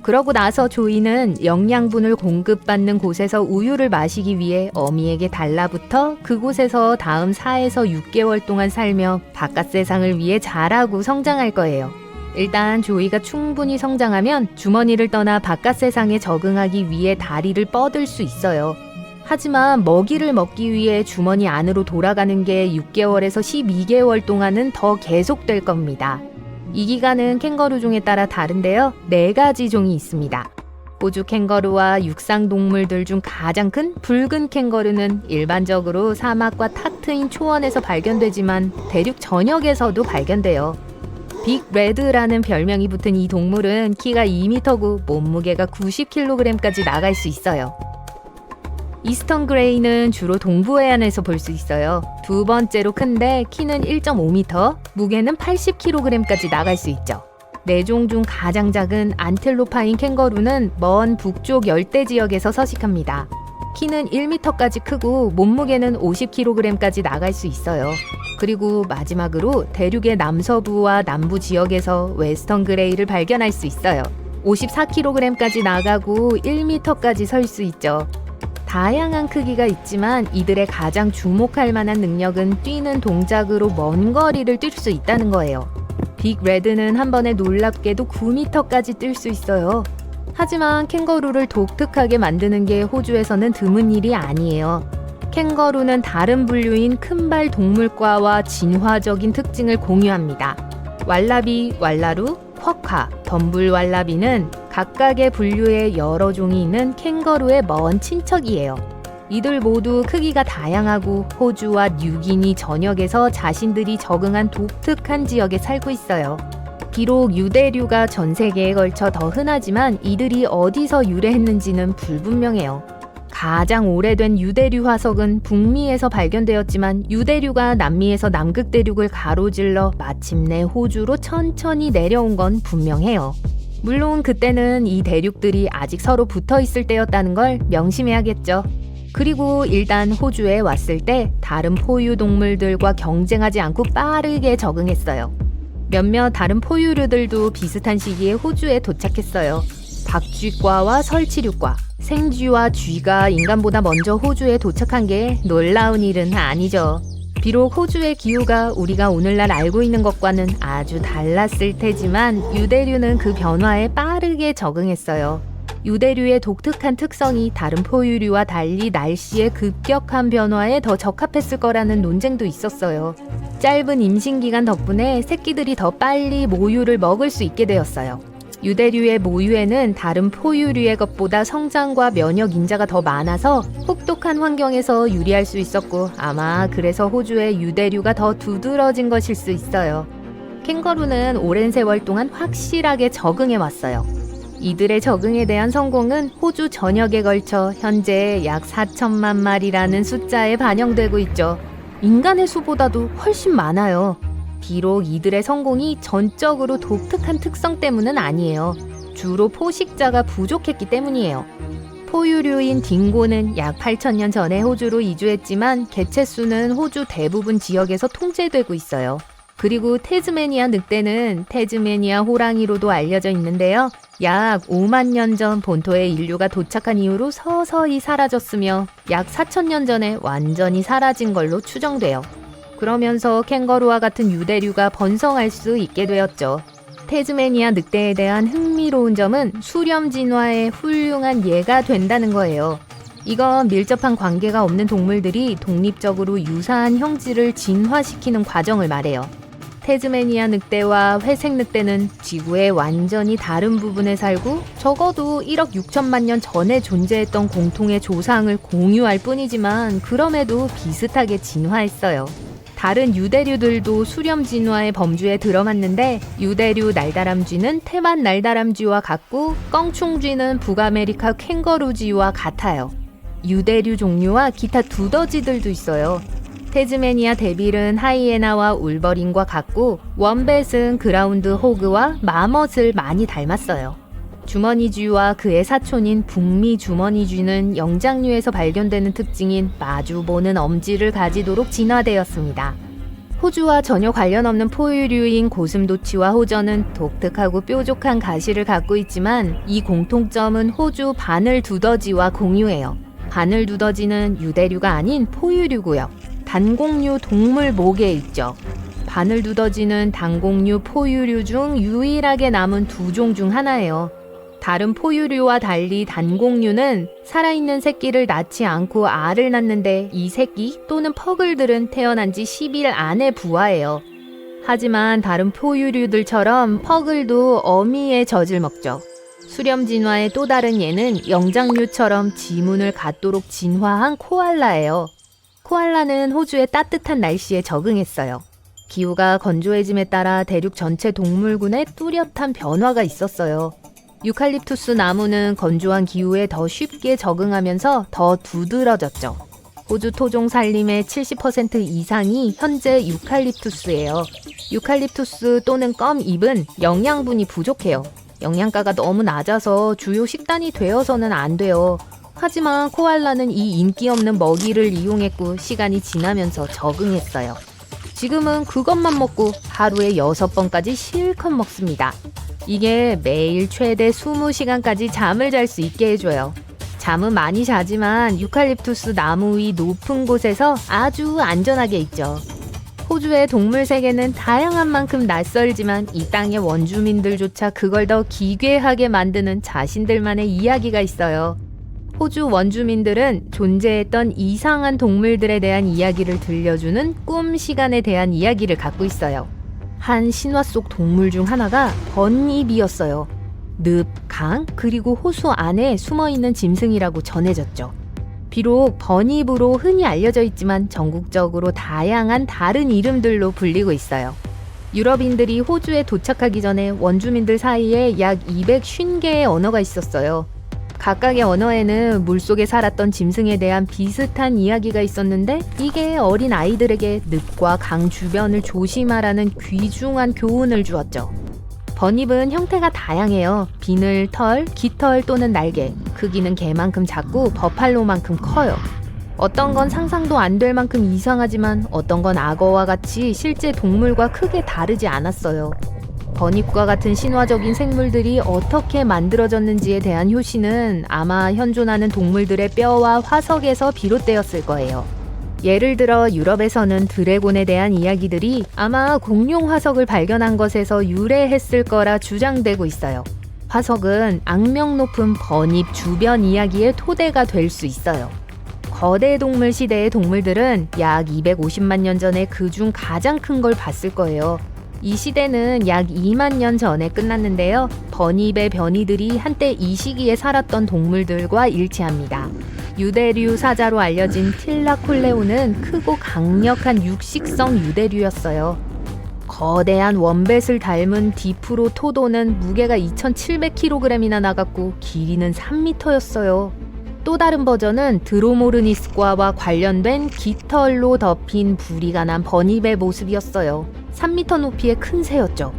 그러고 나서 조이는 영양분을 공급받는 곳에서 우유를 마시기 위해 어미에게 달라붙어 그곳에서 다음 4에서 6개월 동안 살며 바깥 세상을 위해 자라고 성장할 거예요. 일단 조이가 충분히 성장하면 주머니를 떠나 바깥 세상에 적응하기 위해 다리를 뻗을 수 있어요. 하지만 먹이를 먹기 위해 주머니 안으로 돌아가는 게 6개월에서 12개월 동안은 더 계속될 겁니다. 이 기간은 캥거루 종에 따라 다른데요. 4가지 종이 있습니다. 호주 캥거루와 육상 동물들 중 가장 큰 붉은 캥거루는 일반적으로 사막과 탁 트인 초원에서 발견되지만 대륙 전역에서도 발견돼요. 빅 레드라는 별명이 붙은 이 동물은 키가 2m고 몸무게가 90kg까지 나갈 수 있어요. 이스턴 그레이는 주로 동부해안에서 볼 수 있어요. 두 번째로 큰데 키는 1.5m, 무게는 80kg까지 나갈 수 있죠. 네 종 중 가장 작은 안틸로파인 캥거루는 먼 북쪽 열대 지역에서 서식합니다. 키는 1m까지 크고 몸무게는 50kg까지 나갈 수 있어요. 그리고 마지막으로 대륙의 남서부와 남부 지역에서 웨스턴 그레이를 발견할 수 있어요. 54kg까지 나가고 1m까지 설 수 있죠. 다양한 크기가 있지만 이들의 가장 주목할 만한 능력은 뛰는 동작으로 먼 거리를 뛸 수 있다는 거예요. 빅 레드는 한 번에 놀랍게도 9m까지 뛸 수 있어요. 하지만 캥거루를 독특하게 만드는 게 호주에서는 드문 일이 아니에요. 캥거루는 다른 분류인 큰발 동물과와 진화적인 특징을 공유합니다. 왈라비, 왈라루, 쿼카, 덤불왈라비는 각각의 분류에 여러 종이 있는 캥거루의 먼 친척이에요. 이들 모두 크기가 다양하고 호주와 뉴기니 전역에서 자신들이 적응한 독특한 지역에 살고 있어요. 비록 유대류가 전 세계에 걸쳐 더 흔하지만 이들이 어디서 유래했는지는 불분명해요. 가장 오래된 유대류 화석은 북미에서 발견되었지만 유대류가 남미에서 남극 대륙을 가로질러 마침내 호주로 천천히 내려온 건 분명해요. 물론 그때는 이 대륙들이 아직 서로 붙어 있을 때였다는 걸 명심해야겠죠. 그리고 일단 호주에 왔을 때 다른 포유 동물들과 경쟁하지 않고 빠르게 적응했어요. 몇몇 다른 포유류들도 비슷한 시기에 호주에 도착했어요. 박쥐과와 설치류과, 생쥐와 쥐가 인간보다 먼저 호주에 도착한 게 놀라운 일은 아니죠. 비록 호주의 기후가 우리가 오늘날 알고 있는 것과는 아주 달랐을 테지만 유대류는 그 변화에 빠르게 적응했어요. 유대류의 독특한 특성이 다른 포유류와 달리 날씨의 급격한 변화에 더 적합했을 거라는 논쟁도 있었어요. 짧은 임신기간 덕분에 새끼들이 더 빨리 모유를 먹을 수 있게 되었어요. 유대류의 모유에는 다른 포유류의 것보다 성장과 면역 인자가 더 많아서 혹독한 환경에서 유리할 수 있었고 아마 그래서 호주의 유대류가 더 두드러진 것일 수 있어요. 캥거루는 오랜 세월 동안 확실하게 적응해 왔어요. 이들의 적응에 대한 성공은 호주 전역에 걸쳐 현재 약 4천만 마리라는 숫자에 반영되고 있죠. 인간의 수보다도 훨씬 많아요. 비록 이들의 성공이 전적으로 독특한 특성 때문은 아니에요. 주로 포식자가 부족했기 때문이에요. 포유류인 딩고는 약 8천년 전에 호주로 이주했지만 개체수는 호주 대부분 지역에서 통제되고 있어요. 그리고 태즈메니아 늑대는 태즈메니아 호랑이로도 알려져 있는데요. 약 5만 년 전 본토에 인류가 도착한 이후로 서서히 사라졌으며 약 4천년 전에 완전히 사라진 걸로 추정돼요. 그러면서 캥거루와 같은 유대류가 번성할 수 있게 되었죠. 태즈메니아 늑대에 대한 흥미로운 점은 수렴 진화의 훌륭한 예가 된다는 거예요. 이건 밀접한 관계가 없는 동물들이 독립적으로 유사한 형질을 진화시키는 과정을 말해요. 태즈메니아 늑대와 회색 늑대는 지구의 완전히 다른 부분에 살고 적어도 1억 6천만 년 전에 존재했던 공통의 조상을 공유할 뿐이지만 그럼에도 비슷하게 진화했어요. 다른 유대류들도 수렴 진화의 범주에 들어갔는데 유대류 날다람쥐는 태만 날다람쥐와 같고 껑충쥐는 북아메리카 캥거루쥐와 같아요. 유대류 종류와 기타 두더지들도 있어요. 태즈메니아 데빌은 하이에나와 울버린과 같고 원뱃은 그라운드 호그와 마멋을 많이 닮았어요. 주머니쥐와 그의 사촌인 북미 주머니쥐는 영장류에서 발견되는 특징인 마주보는 엄지를 가지도록 진화되었습니다. 호주와 전혀 관련 없는 포유류인 고슴도치와 호저는 독특하고 뾰족한 가시를 갖고 있지만 이 공통점은 호주 바늘두더지와 공유해요. 바늘두더지는 유대류가 아닌 포유류고요. 단공류 동물 목에 있죠. 바늘두더지는 단공류 포유류 중 유일하게 남은 두 종 중 하나예요. 다른 포유류와 달리 단공류는 살아있는 새끼를 낳지 않고 알을 낳는데 이 새끼 또는 퍼글들은 태어난 지 10일 안에 부화해요. 하지만 다른 포유류들처럼 퍼글도 어미의 젖을 먹죠. 수렴 진화의 또 다른 예는 영장류처럼 지문을 갖도록 진화한 코알라예요. 코알라는 호주의 따뜻한 날씨에 적응했어요. 기후가 건조해짐에 따라 대륙 전체 동물군에 뚜렷한 변화가 있었어요. 유칼립투스 나무는 건조한 기후에 더 쉽게 적응하면서 더 두드러졌죠. 호주 토종 산림의 70% 이상이 현재 유칼립투스예요. 유칼립투스 또는 껌잎은 영양분이 부족해요. 영양가가 너무 낮아서 주요 식단이 되어서는 안 돼요. 하지만 코알라는 이 인기 없는 먹이를 이용했고 시간이 지나면서 적응했어요. 지금은 그것만 먹고 하루에 6번까지 실컷 먹습니다. 이게 매일 최대 20시간까지 잠을 잘 수 있게 해줘요. 잠은 많이 자지만 유칼립투스 나무 위 높은 곳에서 아주 안전하게 있죠. 호주의 동물 세계는 다양한 만큼 낯설지만 이 땅의 원주민들조차 그걸 더 기괴하게 만드는 자신들만의 이야기가 있어요. 호주 원주민들은 존재했던 이상한 동물들에 대한 이야기를 들려주는 꿈 시간에 대한 이야기를 갖고 있어요. 한 신화 속 동물 중 하나가 번잎이었어요. 늪, 강, 그리고 호수 안에 숨어있는 짐승이라고 전해졌죠. 비록 번잎으로 흔히 알려져 있지만 전국적으로 다양한 다른 이름들로 불리고 있어요. 유럽인들이 호주에 도착하기 전에 원주민들 사이에 약 250개의 언어가 있었어요. 각각의 언어에는 물속에 살았던 짐승에 대한 비슷한 이야기가 있었는데 이게 어린 아이들에게 늪과 강 주변을 조심하라는 귀중한 교훈을 주었죠. 번잎은 형태가 다양해요. 비늘, 털, 깃털 또는 날개, 크기는 개만큼 작고 버팔로만큼 커요. 어떤 건 상상도 안 될 만큼 이상하지만 어떤 건 악어와 같이 실제 동물과 크게 다르지 않았어요. 번잎과 같은 신화적인 생물들이 어떻게 만들어졌는지에 대한 효시는 아마 현존하는 동물들의 뼈와 화석에서 비롯되었을 거예요. 예를 들어 유럽에서는 드래곤에 대한 이야기들이 아마 공룡 화석을 발견한 것에서 유래했을 거라 주장되고 있어요. 화석은 악명 높은 번잎 주변 이야기의 토대가 될 수 있어요. 거대 동물 시대의 동물들은 약 250만 년 전에 그중 가장 큰 걸 봤을 거예요. 이 시대는 약 2만 년 전에 끝났는데요. 번잎의 변이들이 한때 이 시기에 살았던 동물들과 일치합니다. 유대류 사자로 알려진 틸라콜레오는 크고 강력한 육식성 유대류였어요. 거대한 원뱃을 닮은 디프로토도는 무게가 2,700kg이나 나갔고 길이는 3m였어요. 또 다른 버전은 드로모르니스과와 관련된 깃털로 덮인 부리가 난 번잎의 모습이었어요. 3m 높이의 큰 새였죠.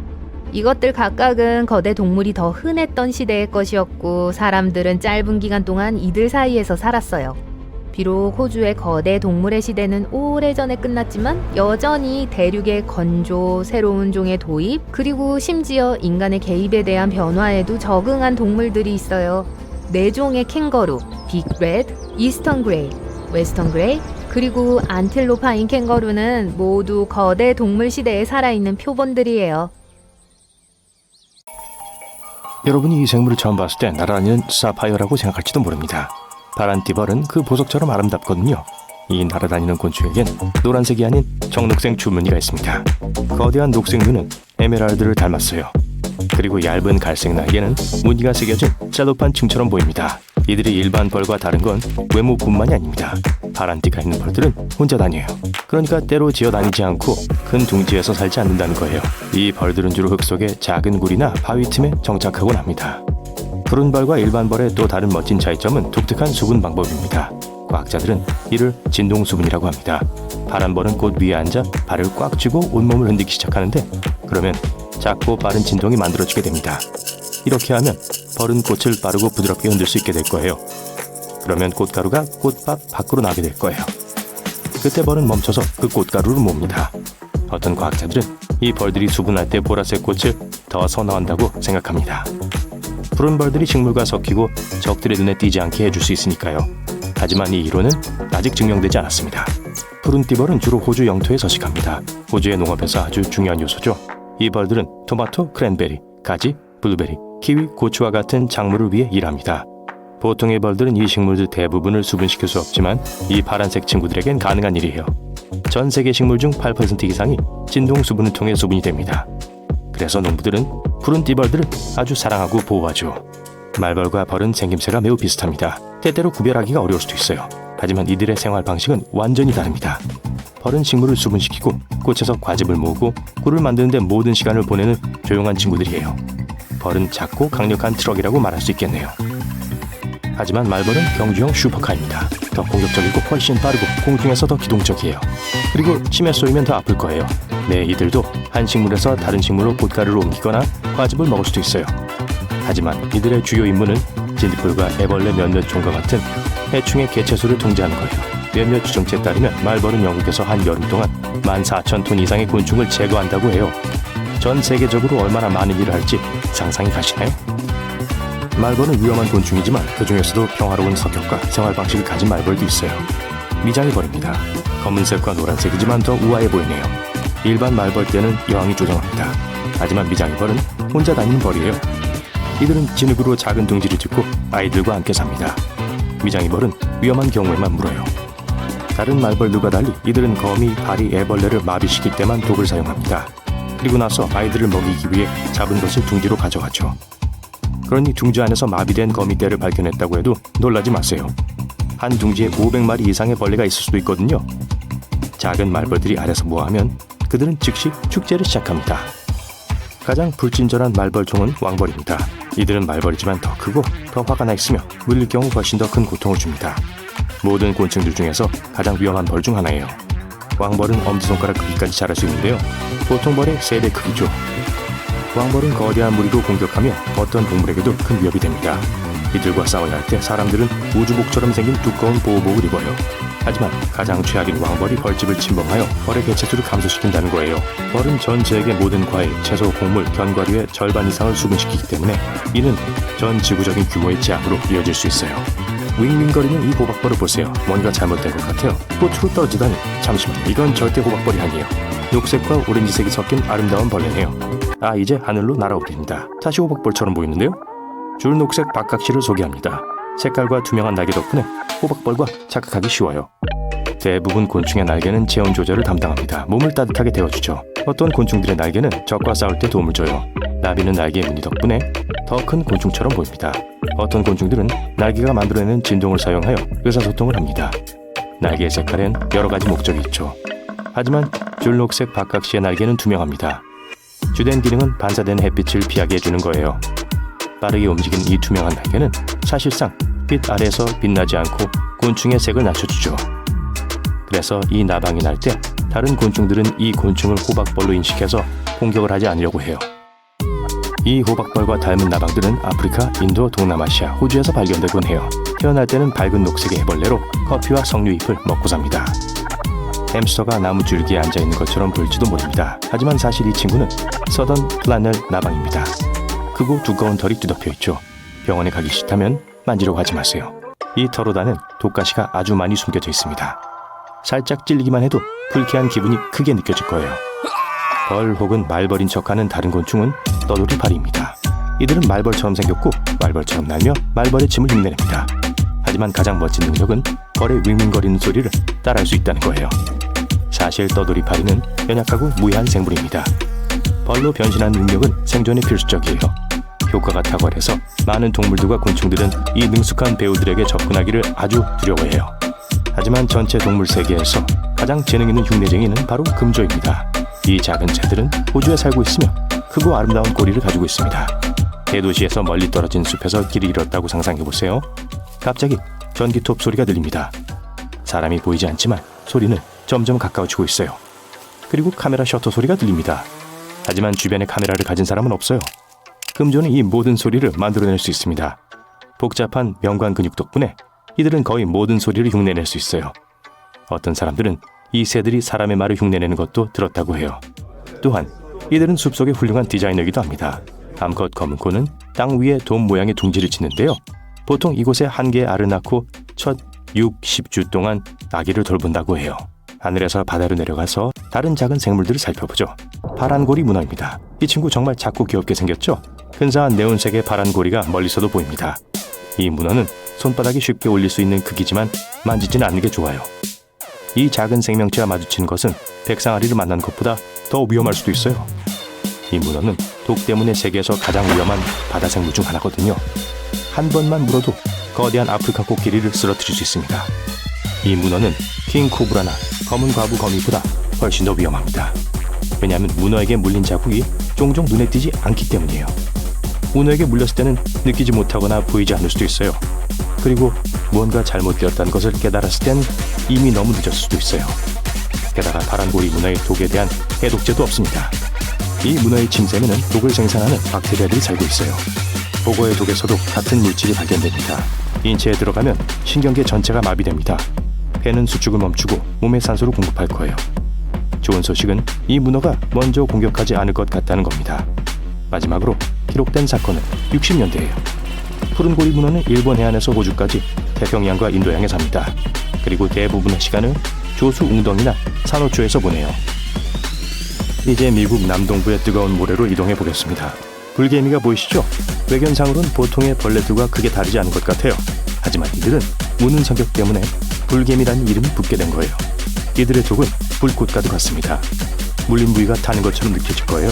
이것들 각각은 거대 동물이 더 흔했던 시대의 것이었고 사람들은 짧은 기간 동안 이들 사이에서 살았어요. 비록 호주의 거대 동물의 시대는 오래전에 끝났지만 여전히 대륙의 건조, 새로운 종의 도입, 그리고 심지어 인간의 개입에 대한 변화에도 적응한 동물들이 있어요. 4종의 캥거루, 빅레드, 이스턴 그레이, 웨스턴 그레이, 그리고 안틸로파인 캥거루는 모두 거대 동물 시대에 살아있는 표본들이에요. 여러분이 이 생물을 처음 봤을 때 날아다니는 사파이어라고 생각할지도 모릅니다. 파란 띠벌은 그 보석처럼 아름답거든요. 이 날아다니는 곤충에겐 노란색이 아닌 정녹색 줄무늬가 있습니다. 거대한 녹색 눈은 에메랄드를 닮았어요. 그리고 얇은 갈색 날개는 무늬가 새겨진 셀로판 층처럼 보입니다. 이들이 일반 벌과 다른 건 외모뿐만이 아닙니다. 파란 띠가 있는 벌들은 혼자 다녀요. 그러니까 때로 지어 다니지 않고 큰 둥지에서 살지 않는다는 거예요. 이 벌들은 주로 흙 속에 작은 굴이나 바위 틈에 정착하곤 합니다. 푸른 벌과 일반 벌의 또 다른 멋진 차이점은 독특한 수분 방법입니다. 과학자들은 이를 진동수분이라고 합니다. 파란 벌은 꽃 위에 앉아 발을 꽉 쥐고 온몸을 흔들기 시작하는데 그러면 작고 빠른 진동이 만들어지게 됩니다. 이렇게 하면 벌은 꽃을 빠르고 부드럽게 흔들 수 있게 될 거예요. 그러면 꽃가루가 꽃밭 밖으로 나게 될 거예요. 그때 벌은 멈춰서 그 꽃가루를 몹니다. 어떤 과학자들은 이 벌들이 수분할 때 보라색 꽃을 더 선호한다고 생각합니다. 푸른 벌들이 식물과 섞이고 적들의 눈에 띄지 않게 해줄 수 있으니까요. 하지만 이 이론은 아직 증명되지 않았습니다. 푸른 띠벌은 주로 호주 영토에 서식합니다. 호주의 농업에서 아주 중요한 요소죠. 이 벌들은 토마토, 크랜베리, 가지, 블루베리, 키위, 고추와 같은 작물을 위해 일합니다. 보통의 벌들은 이 식물들 대부분을 수분시킬 수 없지만 이 파란색 친구들에겐 가능한 일이에요. 전 세계 식물 중 8% 이상이 진동 수분을 통해 수분이 됩니다. 그래서 농부들은 푸른 띠벌들을 아주 사랑하고 보호하죠. 말벌과 벌은 생김새가 매우 비슷합니다. 때때로 구별하기가 어려울 수도 있어요. 하지만 이들의 생활 방식은 완전히 다릅니다. 벌은 식물을 수분시키고 꽃에서 과즙을 모으고 꿀을 만드는 데 모든 시간을 보내는 조용한 친구들이에요. 벌은 작고 강력한 트럭이라고 말할 수 있겠네요. 하지만 말벌은 경주형 슈퍼카입니다. 더 공격적이고 훨씬 빠르고 공중에서 더 기동적이에요. 그리고 심해 쏘이면 더 아플 거예요. 네, 이들도 한 식물에서 다른 식물로 꽃가루를 옮기거나 과즙을 먹을 수도 있어요. 하지만 이들의 주요 임무는 진딧불과 애벌레 몇몇 종과 같은 해충의 개체수를 통제하는 거예요. 몇몇 추정치에 따르면 말벌은 영국에서 한 여름 동안 14,000톤 이상의 곤충을 제거한다고 해요. 전 세계적으로 얼마나 많은 일을 할지 상상이 가시나요? 말벌은 위험한 곤충이지만 그 중에서도 평화로운 성격과 생활 방식을 가진 말벌도 있어요. 미장이벌입니다. 검은색과 노란색이지만 더 우아해 보이네요. 일반 말벌떼는 여왕이 조종합니다. 하지만 미장이벌은 혼자 다니는 벌이에요. 이들은 진흙으로 작은 둥지를 짓고 아이들과 함께 삽니다. 미장이벌은 위험한 경우에만 물어요. 다른 말벌들과 달리 이들은 거미, 파리, 애벌레를 마비시킬 때만 독을 사용합니다. 그리고 나서 아이들을 먹이기 위해 잡은 것을 둥지로 가져가죠. 그러니 둥지 안에서 마비된 거미떼를 발견했다고 해도 놀라지 마세요. 한 둥지에 500마리 이상의 벌레가 있을 수도 있거든요. 작은 말벌들이 알아서 뭐하면 그들은 즉시 축제를 시작합니다. 가장 불친절한 말벌종은 왕벌입니다. 이들은 말벌이지만 더 크고 더 화가 나 있으며 물릴 경우 훨씬 더 큰 고통을 줍니다. 모든 곤충들 중에서 가장 위험한 벌 중 하나예요. 왕벌은 엄지손가락 크기까지 자랄 수 있는데요. 보통 벌의 3배 크기죠. 왕벌은 거대한 무리로 공격하며 어떤 동물에게도 큰 위협이 됩니다. 이들과 싸워야 할 때 사람들은 우주복처럼 생긴 두꺼운 보호복을 입어요. 하지만 가장 최악인 왕벌이 벌집을 침범하여 벌의 개체수를 감소시킨다는 거예요. 벌은 전 세계 모든 과일, 채소, 곡물, 견과류의 절반 이상을 수분시키기 때문에 이는 전 지구적인 규모의 제압으로 이어질 수 있어요. 윙윙거리는 이 호박벌을 보세요. 뭔가 잘못된 것 같아요. 꽃으로 떨어지다니. 잠시만, 이건 절대 호박벌이 아니에요. 녹색과 오렌지색이 섞인 아름다운 벌레네요. 아, 이제 하늘로 날아오릅니다. 다시 호박벌처럼 보이는데요? 줄녹색 박각시를 소개합니다. 색깔과 투명한 날개 덕분에 호박벌과 착각하기 쉬워요. 대부분 곤충의 날개는 체온 조절을 담당합니다. 몸을 따뜻하게 데워주죠. 어떤 곤충들의 날개는 적과 싸울 때 도움을 줘요. 나비는 날개의 무늬 덕분에 더 큰 곤충처럼 보입니다. 어떤 곤충들은 날개가 만들어내는 진동을 사용하여 의사소통을 합니다. 날개의 색깔엔 여러 가지 목적이 있죠. 하지만 줄녹색 박각시의 날개는 투명합니다. 주된 기능은 반사된 햇빛을 피하게 해주는 거예요. 빠르게 움직이는 이 투명한 날개는 사실상 빛 아래에서 빛나지 않고 곤충의 색을 낮춰주죠. 그래서 이 나방이 날 때 다른 곤충들은 이 곤충을 호박벌로 인식해서 공격을 하지 않으려고 해요. 이 호박벌과 닮은 나방들은 아프리카, 인도, 동남아시아, 호주에서 발견되곤 해요. 태어날 때는 밝은 녹색의 애벌레로 커피와 석류잎을 먹고 삽니다. 햄스터가 나무 줄기에 앉아있는 것처럼 보일지도 모릅니다. 하지만 사실 이 친구는 서던 플라넬 나방입니다. 크고 두꺼운 털이 뒤덮여 있죠. 병원에 가기 싫다면 만지려고 하지 마세요. 이 털옷 안엔 독가시가 아주 많이 숨겨져 있습니다. 살짝 찔리기만 해도 불쾌한 기분이 크게 느껴질 거예요. 벌 혹은 말벌인 척하는 다른 곤충은 떠돌이파리입니다. 이들은 말벌처럼 생겼고 말벌처럼 날며 말벌의 침을 흉내냅니다. 하지만 가장 멋진 능력은 벌의 윙윙거리는 소리를 따라할 수 있다는 거예요. 사실 떠돌이파리는 연약하고 무해한 생물입니다. 벌로 변신하는 능력은 생존에 필수적이에요. 효과가 탁월해서 많은 동물들과 곤충들은 이 능숙한 배우들에게 접근하기를 아주 두려워해요. 하지만 전체 동물 세계에서 가장 재능 있는 흉내쟁이는 바로 금조입니다. 이 작은 새들은 호주에 살고 있으며 크고 아름다운 꼬리를 가지고 있습니다. 대도시에서 멀리 떨어진 숲에서 길을 잃었다고 상상해보세요. 갑자기 전기톱 소리가 들립니다. 사람이 보이지 않지만 소리는 점점 가까워지고 있어요. 그리고 카메라 셔터 소리가 들립니다. 하지만 주변에 카메라를 가진 사람은 없어요. 금조는 이 모든 소리를 만들어낼 수 있습니다. 복잡한 명관 근육 덕분에 이들은 거의 모든 소리를 흉내낼 수 있어요. 어떤 사람들은 이 새들이 사람의 말을 흉내내는 것도 들었다고 해요. 또한 이들은 숲속의 훌륭한 디자이너이기도 합니다. 암컷 검은 코는 땅 위에 돔 모양의 둥지를 짓는데요. 보통 이곳에 한 개의 알을 낳고 첫 60주 동안 아기를 돌본다고 해요. 하늘에서 바다로 내려가서 다른 작은 생물들을 살펴보죠. 파란고리 문어입니다. 이 친구 정말 작고 귀엽게 생겼죠? 근사한 네온색의 파란 고리가 멀리서도 보입니다. 이 문어는 손바닥이 쉽게 올릴 수 있는 크기지만 만지지는 않는 게 좋아요. 이 작은 생명체와 마주치는 것은 백상아리를 만난 것보다 더 위험할 수도 있어요. 이 문어는 독 때문에 세계에서 가장 위험한 바다 생물 중 하나거든요. 한 번만 물어도 거대한 아프리카 코끼리를 쓰러뜨릴 수 있습니다. 이 문어는 킹 코브라나 검은 과부 거미보다 훨씬 더 위험합니다. 왜냐하면 문어에게 물린 자국이 종종 눈에 띄지 않기 때문이에요. 문어에게 물렸을 때는 느끼지 못하거나 보이지 않을 수도 있어요. 그리고 무언가 잘못되었다는 것을 깨달았을 땐 이미 너무 늦었을 수도 있어요. 게다가 파란고리 문어의 독에 대한 해독제도 없습니다. 이 문어의 침샘에는 독을 생산하는 박테리아들이 살고 있어요. 보고의 독에서도 같은 물질이 발견됩니다. 인체에 들어가면 신경계 전체가 마비됩니다. 폐는 수축을 멈추고 몸에 산소를 공급할 거예요. 좋은 소식은 이 문어가 먼저 공격하지 않을 것 같다는 겁니다. 마지막으로 기록된 사건은 60년대예요. 푸른고리 문어는 일본 해안에서 호주까지 태평양과 인도양에 삽니다. 그리고 대부분의 시간을 조수 웅덩이나 산호초에서 보내요. 이제 미국 남동부의 뜨거운 모래로 이동해 보겠습니다. 불개미가 보이시죠? 외견상으로는 보통의 벌레들과 크게 다르지 않은 것 같아요. 하지만 이들은 무는 성격 때문에 불개미라는 이름이 붙게 된 거예요. 이들의 독은 불꽃과도 같습니다. 물린 부위가 타는 것처럼 느껴질 거예요.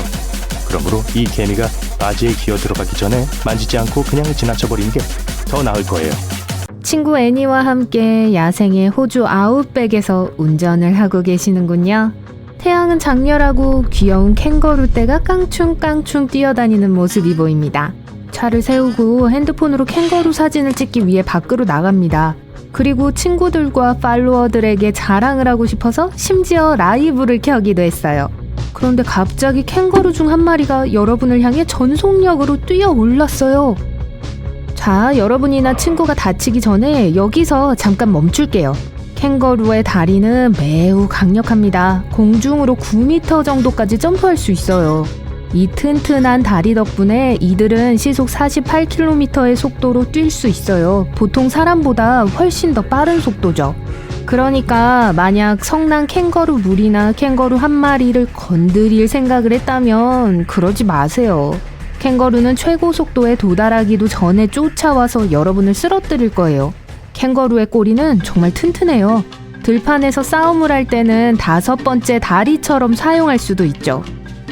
그러므로 이 개미가 바지에 기어 들어가기 전에 만지지 않고 그냥 지나쳐버리는 게 더 나을 거예요. 친구 애니와 함께 야생의 호주 아웃백에서 운전을 하고 계시는군요. 태양은 장렬하고 귀여운 캥거루 떼가 깡충깡충 뛰어다니는 모습이 보입니다. 차를 세우고 핸드폰으로 캥거루 사진을 찍기 위해 밖으로 나갑니다. 그리고 친구들과 팔로워들에게 자랑을 하고 싶어서 심지어 라이브를 켜기도 했어요. 그런데 갑자기 캥거루 중 한 마리가 여러분을 향해 전속력으로 뛰어 올랐어요. 자, 여러분이나 친구가 다치기 전에 여기서 잠깐 멈출게요. 캥거루의 다리는 매우 강력합니다. 공중으로 9m 정도까지 점프할 수 있어요. 이 튼튼한 다리 덕분에 이들은 시속 48km의 속도로 뛸 수 있어요. 보통 사람보다 훨씬 더 빠른 속도죠. 그러니까 만약 성난 캥거루 물이나 캥거루 한 마리를 건드릴 생각을 했다면 그러지 마세요. 캥거루는 최고 속도에 도달하기도 전에 쫓아와서 여러분을 쓰러뜨릴 거예요. 캥거루의 꼬리는 정말 튼튼해요. 들판에서 싸움을 할 때는 5번째 다리처럼 사용할 수도 있죠.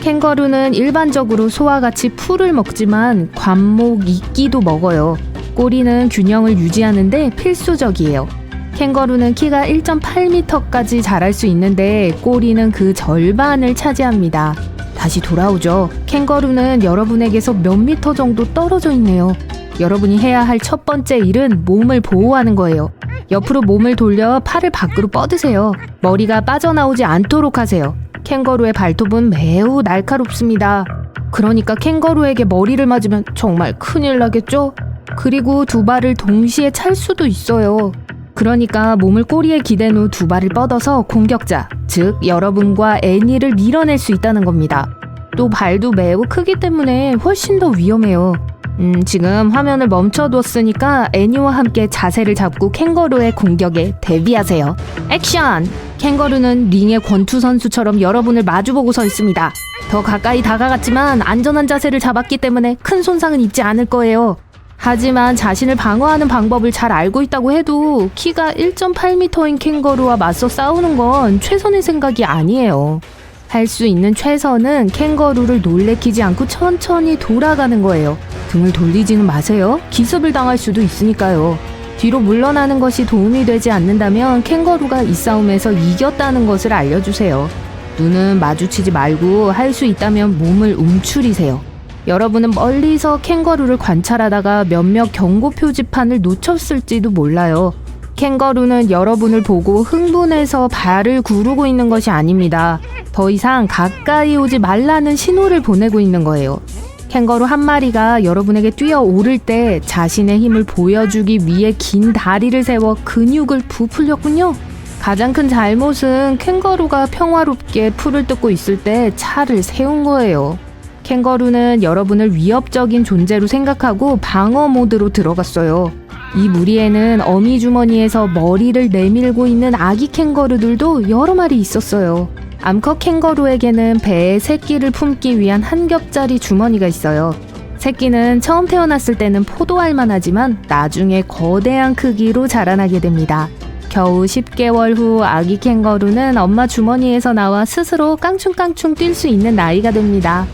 캥거루는 일반적으로 소와 같이 풀을 먹지만 관목, 이끼도 먹어요. 꼬리는 균형을 유지하는데 필수적이에요. 캥거루는 키가 1.8m까지 자랄 수 있는데 꼬리는 그 절반을 차지합니다. 다시 돌아오죠. 캥거루는 여러분에게서 몇 미터 정도 떨어져 있네요. 여러분이 해야 할 첫 번째 일은 몸을 보호하는 거예요. 옆으로 몸을 돌려 팔을 밖으로 뻗으세요. 머리가 빠져나오지 않도록 하세요. 캥거루의 발톱은 매우 날카롭습니다. 그러니까 캥거루에게 머리를 맞으면 정말 큰일 나겠죠? 그리고 두 발을 동시에 찰 수도 있어요. 그러니까 몸을 꼬리에 기댄 후 두 발을 뻗어서 공격자, 즉 여러분과 애니를 밀어낼 수 있다는 겁니다. 또 발도 매우 크기 때문에 훨씬 더 위험해요. 지금 화면을 멈춰뒀으니까 애니와 함께 자세를 잡고 캥거루의 공격에 대비하세요. 액션! 캥거루는 링의 권투 선수처럼 여러분을 마주보고 서 있습니다. 더 가까이 다가갔지만 안전한 자세를 잡았기 때문에 큰 손상은 입지 않을 거예요. 하지만 자신을 방어하는 방법을 잘 알고 있다고 해도 키가 1.8m인 캥거루와 맞서 싸우는 건 최선의 생각이 아니에요. 할 수 있는 최선은 캥거루를 놀래키지 않고 천천히 돌아가는 거예요. 등을 돌리지는 마세요. 기습을 당할 수도 있으니까요. 뒤로 물러나는 것이 도움이 되지 않는다면 캥거루가 이 싸움에서 이겼다는 것을 알려주세요. 눈은 마주치지 말고 할 수 있다면 몸을 움츠리세요. 여러분은 멀리서 캥거루를 관찰하다가 몇몇 경고 표지판을 놓쳤을지도 몰라요. 캥거루는 여러분을 보고 흥분해서 발을 구르고 있는 것이 아닙니다. 더 이상 가까이 오지 말라는 신호를 보내고 있는 거예요. 캥거루 한 마리가 여러분에게 뛰어오를 때 자신의 힘을 보여주기 위해 긴 다리를 세워 근육을 부풀렸군요. 가장 큰 잘못은 캥거루가 평화롭게 풀을 뜯고 있을 때 차를 세운 거예요. 캥거루는 여러분을 위협적인 존재로 생각하고 방어 모드로 들어갔어요. 이 무리에는 어미 주머니에서 머리를 내밀고 있는 아기 캥거루들도 여러 마리 있었어요. 암컷 캥거루에게는 배에 새끼를 품기 위한 한 겹짜리 주머니가 있어요. 새끼는 처음 태어났을 때는 포도알만 하지만 나중에 거대한 크기로 자라나게 됩니다. 겨우 10개월 후 아기 캥거루는 엄마 주머니에서 나와 스스로 깡충깡충 뛸 수 있는 나이가 됩니다.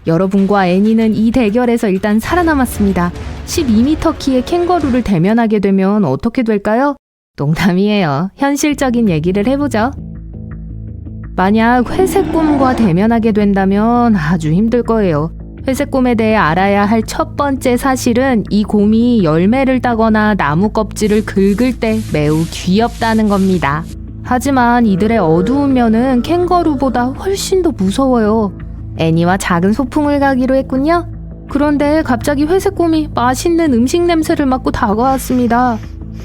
여러분과 애니는 이 대결에서 일단 살아남았습니다. 12m 키의 캥거루를 대면하게 되면 어떻게 될까요? 농담이에요. 현실적인 얘기를 해보죠. 만약 회색곰과 대면하게 된다면 아주 힘들 거예요. 회색곰에 대해 알아야 할 첫 번째 사실은 이 곰이 열매를 따거나 나무 껍질을 긁을 때 매우 귀엽다는 겁니다. 하지만 이들의 어두운 면은 캥거루보다 훨씬 더 무서워요. 애니와 작은 소풍을 가기로 했군요. 그런데 갑자기 회색곰이 맛있는 음식 냄새를 맡고 다가왔습니다.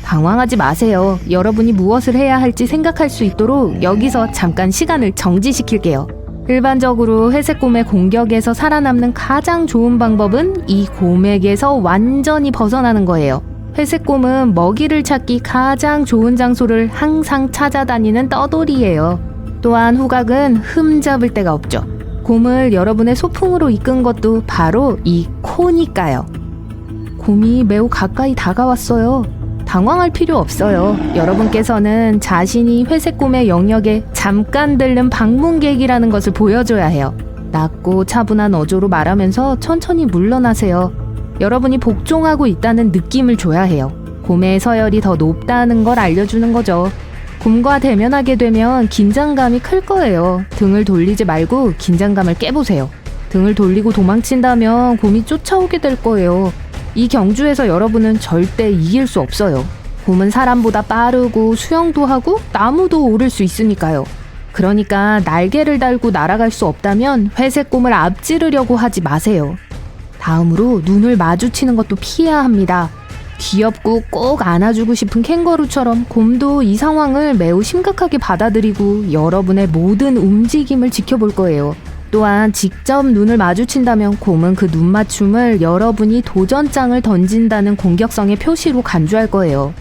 당황하지 마세요. 여러분이 무엇을 해야 할지 생각할 수 있도록 여기서 잠깐 시간을 정지시킬게요. 일반적으로 회색곰의 공격에서 살아남는 가장 좋은 방법은 이 곰에게서 완전히 벗어나는 거예요. 회색곰은 먹이를 찾기 가장 좋은 장소를 항상 찾아다니는 떠돌이예요. 또한 후각은 흠잡을 데가 없죠. 곰을 여러분의 소풍으로 이끈 것도 바로 이 코니까요. 곰이 매우 가까이 다가왔어요. 당황할 필요 없어요. 여러분께서는 자신이 회색곰의 영역에 잠깐 들른 방문객이라는 것을 보여줘야 해요. 낮고 차분한 어조로 말하면서 천천히 물러나세요. 여러분이 복종하고 있다는 느낌을 줘야 해요. 곰의 서열이 더 높다는 걸 알려주는 거죠. 곰과 대면하게 되면 긴장감이 클 거예요. 등을 돌리지 말고 긴장감을 깨보세요. 등을 돌리고 도망친다면 곰이 쫓아오게 될 거예요. 이 경주에서 여러분은 절대 이길 수 없어요. 곰은 사람보다 빠르고 수영도 하고 나무도 오를 수 있으니까요. 그러니까 날개를 달고 날아갈 수 없다면 회색곰을 앞지르려고 하지 마세요. 다음으로 눈을 마주치는 것도 피해야 합니다. 귀엽고 꼭 안아주고 싶은 캥거루처럼 곰도 이 상황을 매우 심각하게 받아들이고 여러분의 모든 움직임을 지켜볼 거예요. 또한 직접 눈을 마주친다면 곰은 그 눈 맞춤을 여러분이 도전장을 던진다는 공격성의 표시로 간주할 거예요.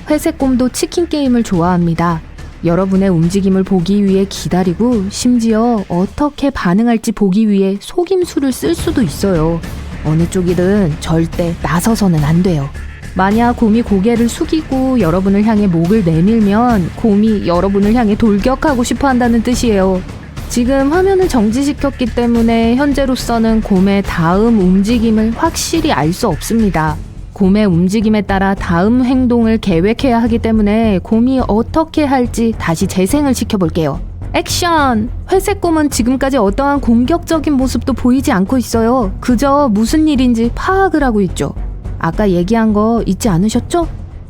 회색곰도 치킨 게임을 좋아합니다. 여러분의 움직임을 보기 위해 기다리고 심지어 어떻게 반응할지 보기 위해 속임수를 쓸 수도 있어요. 어느 쪽이든 절대 나서서는 안 돼요. 만약 곰이 고개를 숙이고 여러분을 향해 목을 내밀면 곰이 여러분을 향해 돌격하고 싶어 한다는 뜻이에요. 지금 화면을 정지시켰기 때문에 현재로서는 곰의 다음 움직임을 확실히 알 수 없습니다. 곰의 움직임에 따라 다음 행동을 계획해야 하기 때문에 곰이 어떻게 할지 다시 재생을 시켜볼게요. 액션! 회색곰은 지금까지 어떠한 공격적인 모습도 보이지 않고 있어요. 그저 무슨 일인지 파악을 하고 있죠. 아까 얘기한 거 잊지 않으셨죠?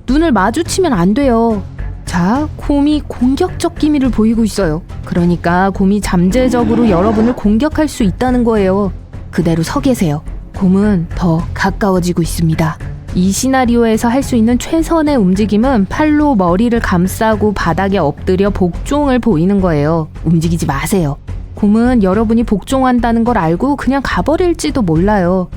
눈을 마주치면 안 돼요. 자, 곰이 공격적 기미를 보이고 있어요. 그러니까 곰이 잠재적으로 여러분을 공격할 수 있다는 거예요. 그대로 서 계세요. 곰은 더 가까워지고 있습니다. 이 시나리오에서 할 수 있는 최선의 움직임은 팔로 머리를 감싸고 바닥에 엎드려 복종을 보이는 거예요. 움직이지 마세요. 곰은 여러분이 복종한다는 걸 알고 그냥 가버릴지도 몰라요.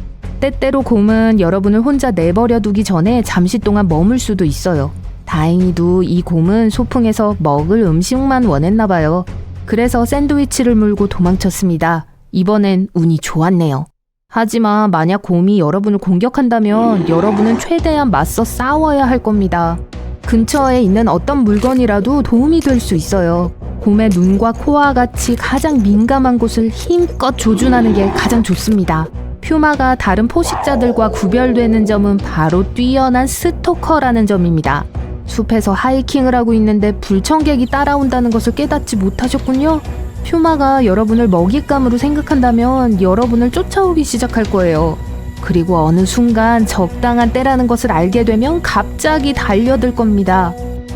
때때로 곰은 여러분을 혼자 내버려 두기 전에 잠시 동안 머물 수도 있어요. 다행히도 이 곰은 소풍에서 먹을 음식만 원했나 봐요. 그래서 샌드위치를 물고 도망쳤습니다. 이번엔 운이 좋았네요. 하지만 만약 곰이 여러분을 공격한다면 여러분은 최대한 맞서 싸워야 할 겁니다. 근처에 있는 어떤 물건이라도 도움이 될 수 있어요. 곰의 눈과 코와 같이 가장 민감한 곳을 힘껏 조준하는 게 가장 좋습니다. 퓨마가 다른 포식자들과 구별되는 점은 바로 뛰어난 스토커라는 점입니다. 숲에서 하이킹을 하고 있는데 불청객이 따라온다는 것을 깨닫지 못하셨군요. 퓨마가 여러분을 먹잇감으로 생각한다면 여러분을 쫓아오기 시작할 거예요. 그리고 어느 순간 적당한 때라는 것을 알게 되면 갑자기 달려들 겁니다.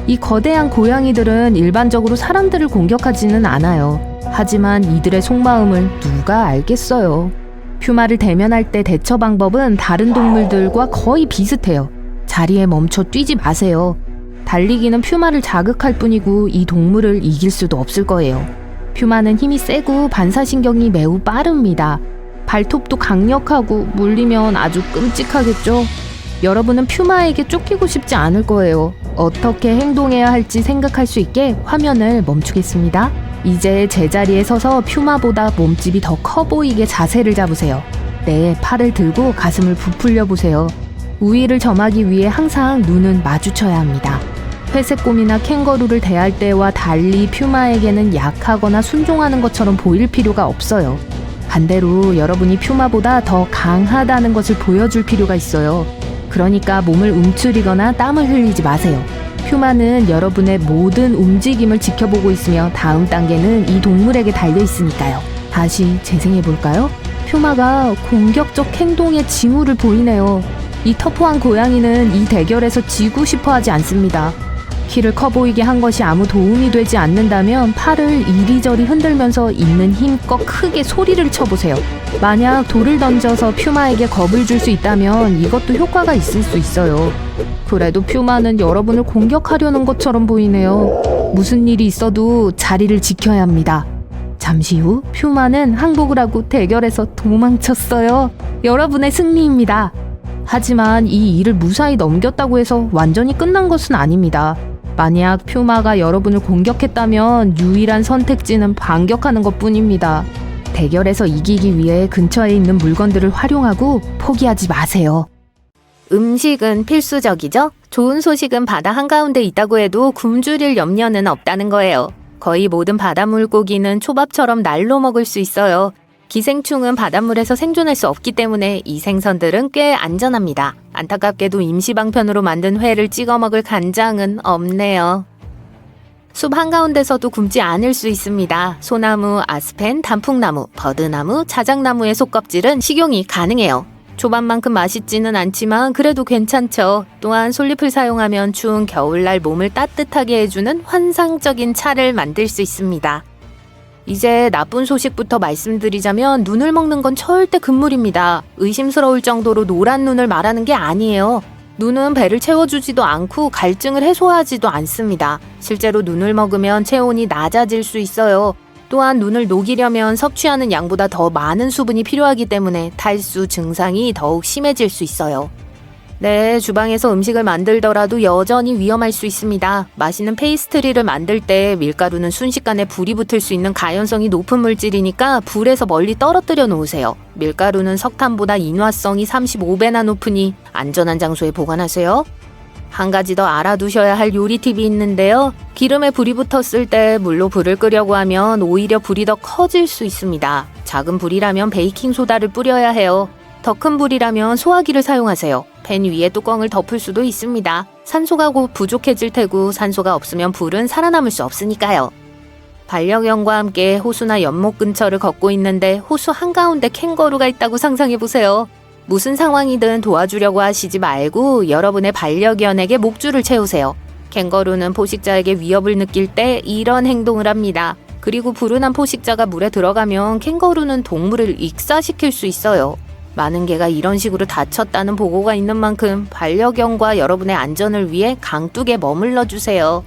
이 거대한 고양이들은 일반적으로 사람들을 공격하지는 않아요. 하지만 이들의 속마음을 누가 알겠어요. 퓨마를 대면할 때 대처 방법은 다른 동물들과 거의 비슷해요. 자리에 멈춰 뛰지 마세요. 달리기는 퓨마를 자극할 뿐이고 이 동물을 이길 수도 없을 거예요. 퓨마는 힘이 세고 반사신경이 매우 빠릅니다. 발톱도 강력하고 물리면 아주 끔찍하겠죠? 여러분은 퓨마에게 쫓기고 싶지 않을 거예요. 어떻게 행동해야 할지 생각할 수 있게 화면을 멈추겠습니다. 이제 제자리에 서서 퓨마보다 몸집이 더 커 보이게 자세를 잡으세요. 네, 팔을 들고 가슴을 부풀려 보세요. 우위를 점하기 위해 항상 눈은 마주쳐야 합니다. 회색곰이나 캥거루를 대할 때와 달리 퓨마에게는 약하거나 순종하는 것처럼 보일 필요가 없어요. 반대로 여러분이 퓨마보다 더 강하다는 것을 보여줄 필요가 있어요. 그러니까 몸을 움츠리거나 땀을 흘리지 마세요. 퓨마는 여러분의 모든 움직임을 지켜보고 있으며 다음 단계는 이 동물에게 달려 있으니까요. 다시 재생해볼까요? 퓨마가 공격적 행동의 징후를 보이네요. 이 터프한 고양이는 이 대결에서 지고 싶어 하지 않습니다. 키를 커 보이게 한 것이 아무 도움이 되지 않는다면 팔을 이리저리 흔들면서 있는 힘껏 크게 소리를 쳐보세요. 만약 돌을 던져서 퓨마에게 겁을 줄 수 있다면 이것도 효과가 있을 수 있어요. 그래도 퓨마는 여러분을 공격하려는 것처럼 보이네요. 무슨 일이 있어도 자리를 지켜야 합니다. 잠시 후 퓨마는 항복을 하고 대결에서 도망쳤어요. 여러분의 승리입니다. 하지만 이 일을 무사히 넘겼다고 해서 완전히 끝난 것은 아닙니다. 만약 퓨마가 여러분을 공격했다면 유일한 선택지는 반격하는 것뿐입니다. 대결에서 이기기 위해 근처에 있는 물건들을 활용하고 포기하지 마세요. 음식은 필수적이죠? 좋은 소식은 바다 한가운데 있다고 해도 굶주릴 염려는 없다는 거예요. 거의 모든 바다 물고기는 초밥처럼 날로 먹을 수 있어요. 기생충은 바닷물에서 생존할 수 없기 때문에 이 생선들은 꽤 안전합니다. 안타깝게도 임시방편으로 만든 회를 찍어 먹을 간장은 없네요. 숲 한가운데서도 굶지 않을 수 있습니다. 소나무, 아스펜, 단풍나무, 버드나무, 자작나무의 속껍질은 식용이 가능해요. 초밥만큼 맛있지는 않지만 그래도 괜찮죠. 또한 솔잎을 사용하면 추운 겨울날 몸을 따뜻하게 해주는 환상적인 차를 만들 수 있습니다. 이제 나쁜 소식부터 말씀드리자면 눈을 먹는 건 절대 금물입니다. 의심스러울 정도로 노란 눈을 말하는 게 아니에요. 눈은 배를 채워주지도 않고 갈증을 해소하지도 않습니다. 실제로 눈을 먹으면 체온이 낮아질 수 있어요. 또한 눈을 녹이려면 섭취하는 양보다 더 많은 수분이 필요하기 때문에 탈수 증상이 더욱 심해질 수 있어요. 네, 주방에서 음식을 만들더라도 여전히 위험할 수 있습니다. 맛있는 페이스트리를 만들 때 밀가루는 순식간에 불이 붙을 수 있는 가연성이 높은 물질이니까 불에서 멀리 떨어뜨려 놓으세요. 밀가루는 석탄보다 인화성이 35배나 높으니 안전한 장소에 보관하세요. 한 가지 더 알아두셔야 할 요리 팁이 있는데요. 기름에 불이 붙었을 때 물로 불을 끄려고 하면 오히려 불이 더 커질 수 있습니다. 작은 불이라면 베이킹소다를 뿌려야 해요. 더 큰 불이라면 소화기를 사용하세요. 팬 위에 뚜껑을 덮을 수도 있습니다. 산소가 곧 부족해질 테고 산소가 없으면 불은 살아남을 수 없으니까요. 반려견과 함께 호수나 연못 근처를 걷고 있는데 호수 한가운데 캥거루가 있다고 상상해보세요. 무슨 상황이든 도와주려고 하시지 말고 여러분의 반려견에게 목줄을 채우세요. 캥거루는 포식자에게 위협을 느낄 때 이런 행동을 합니다. 그리고 불운한 포식자가 물에 들어가면 캥거루는 동물을 익사시킬 수 있어요. 많은 개가 이런 식으로 다쳤다는 보고가 있는 만큼 반려견과 여러분의 안전을 위해 강둑에 머물러 주세요.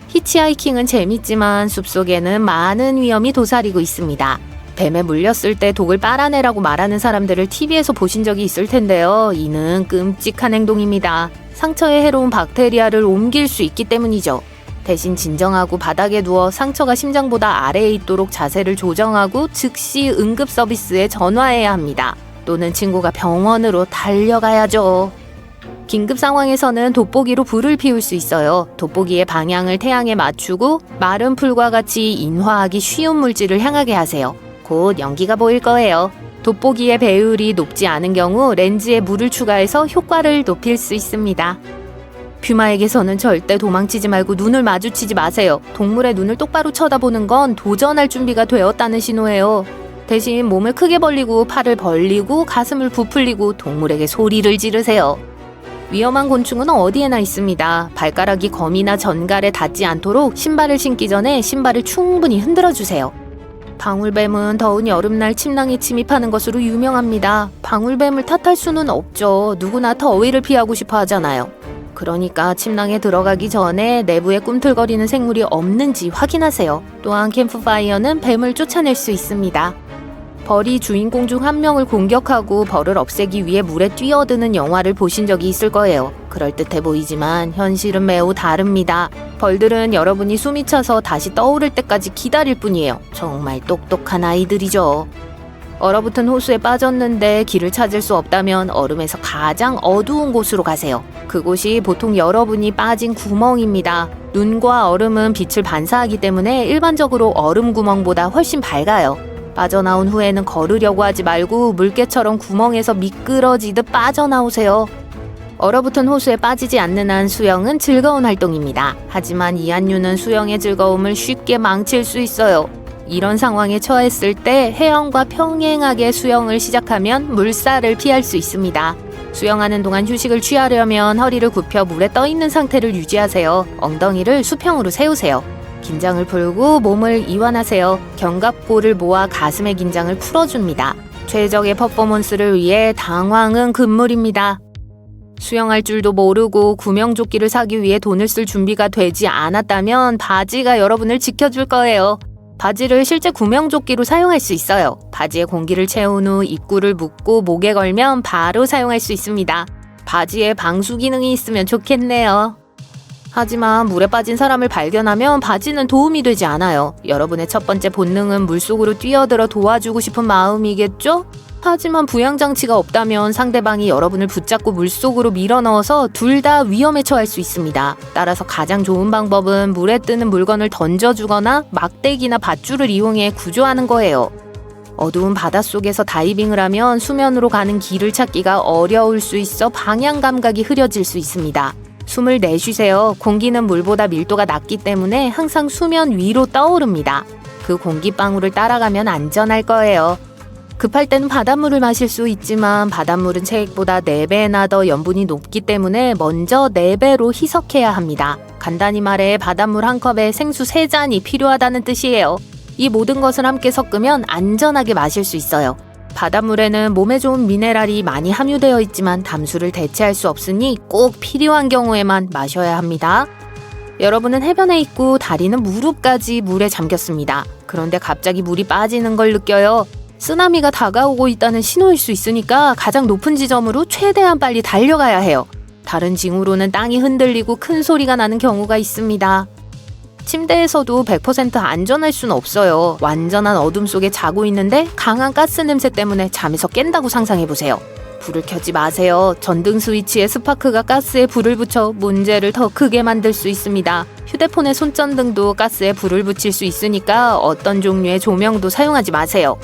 히치하이킹은 재밌지만 숲속에는 많은 위험이 도사리고 있습니다. 뱀에 물렸을 때 독을 빨아내라고 말하는 사람들을 TV에서 보신 적이 있을 텐데요. 이는 끔찍한 행동입니다. 상처에 해로운 박테리아를 옮길 수 있기 때문이죠. 대신 진정하고 바닥에 누워 상처가 심장보다 아래에 있도록 자세를 조정하고 즉시 응급 서비스에 전화해야 합니다. 또는 친구가 병원으로 달려가야죠. 긴급 상황에서는 돋보기로 불을 피울 수 있어요. 돋보기의 방향을 태양에 맞추고 마른 풀과 같이 인화하기 쉬운 물질을 향하게 하세요. 곧 연기가 보일 거예요. 돋보기의 배율이 높지 않은 경우 렌즈에 물을 추가해서 효과를 높일 수 있습니다. 퓨마에게서는 절대 도망치지 말고 눈을 마주치지 마세요. 동물의 눈을 똑바로 쳐다보는 건 도전할 준비가 되었다는 신호예요. 대신 몸을 크게 벌리고 팔을 벌리고 가슴을 부풀리고 동물에게 소리를 지르세요. 위험한 곤충은 어디에나 있습니다. 발가락이 거미나 전갈에 닿지 않도록 신발을 신기 전에 신발을 충분히 흔들어주세요. 방울뱀은 더운 여름날 침낭에 침입하는 것으로 유명합니다. 방울뱀을 탓할 수는 없죠. 누구나 더위를 피하고 싶어 하잖아요. 그러니까 침낭에 들어가기 전에 내부에 꿈틀거리는 생물이 없는지 확인하세요. 또한 캠프파이어는 뱀을 쫓아낼 수 있습니다. 벌이 주인공 중 한 명을 공격하고 벌을 없애기 위해 물에 뛰어드는 영화를 보신 적이 있을 거예요. 그럴듯해 보이지만 현실은 매우 다릅니다. 벌들은 여러분이 숨이 차서 다시 떠오를 때까지 기다릴 뿐이에요. 정말 똑똑한 아이들이죠. 얼어붙은 호수에 빠졌는데 길을 찾을 수 없다면 얼음에서 가장 어두운 곳으로 가세요. 그곳이 보통 여러분이 빠진 구멍입니다. 눈과 얼음은 빛을 반사하기 때문에 일반적으로 얼음 구멍보다 훨씬 밝아요. 빠져나온 후에는 걸으려고 하지 말고 물개처럼 구멍에서 미끄러지듯 빠져나오세요. 얼어붙은 호수에 빠지지 않는 한 수영은 즐거운 활동입니다. 하지만 이한류는 수영의 즐거움을 쉽게 망칠 수 있어요. 이런 상황에 처했을 때 혜영과 평행하게 수영을 시작하면 물살을 피할 수 있습니다. 수영하는 동안 휴식을 취하려면 허리를 굽혀 물에 떠 있는 상태를 유지하세요. 엉덩이를 수평으로 세우세요. 긴장을 풀고 몸을 이완하세요. 견갑골을 모아 가슴의 긴장을 풀어줍니다. 최적의 퍼포먼스를 위해 당황은 금물입니다. 수영할 줄도 모르고 구명조끼를 사기 위해 돈을 쓸 준비가 되지 않았다면 바지가 여러분을 지켜줄 거예요. 바지를 실제 구명조끼로 사용할 수 있어요. 바지에 공기를 채운 후 입구를 묶고 목에 걸면 바로 사용할 수 있습니다. 바지에 방수 기능이 있으면 좋겠네요. 하지만 물에 빠진 사람을 발견하면 바지는 도움이 되지 않아요. 여러분의 첫 번째 본능은 물속으로 뛰어들어 도와주고 싶은 마음이겠죠? 하지만 부양장치가 없다면 상대방이 여러분을 붙잡고 물속으로 밀어넣어서 둘 다 위험에 처할 수 있습니다. 따라서 가장 좋은 방법은 물에 뜨는 물건을 던져주거나 막대기나 밧줄을 이용해 구조하는 거예요. 어두운 바닷속에서 다이빙을 하면 수면으로 가는 길을 찾기가 어려울 수 있어 방향 감각이 흐려질 수 있습니다. 숨을 내쉬세요. 공기는 물보다 밀도가 낮기 때문에 항상 수면 위로 떠오릅니다. 그 공기방울을 따라가면 안전할 거예요. 급할 때는 바닷물을 마실 수 있지만 바닷물은 체액보다 4배나 더 염분이 높기 때문에 먼저 4배로 희석해야 합니다. 간단히 말해 바닷물 한 컵에 생수 3잔이 필요하다는 뜻이에요. 이 모든 것을 함께 섞으면 안전하게 마실 수 있어요. 바닷물에는 몸에 좋은 미네랄이 많이 함유되어 있지만 담수를 대체할 수 없으니 꼭 필요한 경우에만 마셔야 합니다. 여러분은 해변에 있고 다리는 무릎까지 물에 잠겼습니다. 그런데 갑자기 물이 빠지는 걸 느껴요. 쓰나미가 다가오고 있다는 신호일 수 있으니까 가장 높은 지점으로 최대한 빨리 달려가야 해요. 다른 징후로는 땅이 흔들리고 큰 소리가 나는 경우가 있습니다. 침대에서도 100% 안전할 수는 없어요. 완전한 어둠 속에 자고 있는데 강한 가스 냄새 때문에 잠에서 깬다고 상상해보세요. 불을 켜지 마세요. 전등 스위치에 스파크가 가스에 불을 붙여 문제를 더 크게 만들 수 있습니다. 휴대폰의 손전등도 가스에 불을 붙일 수 있으니까 어떤 종류의 조명도 사용하지 마세요.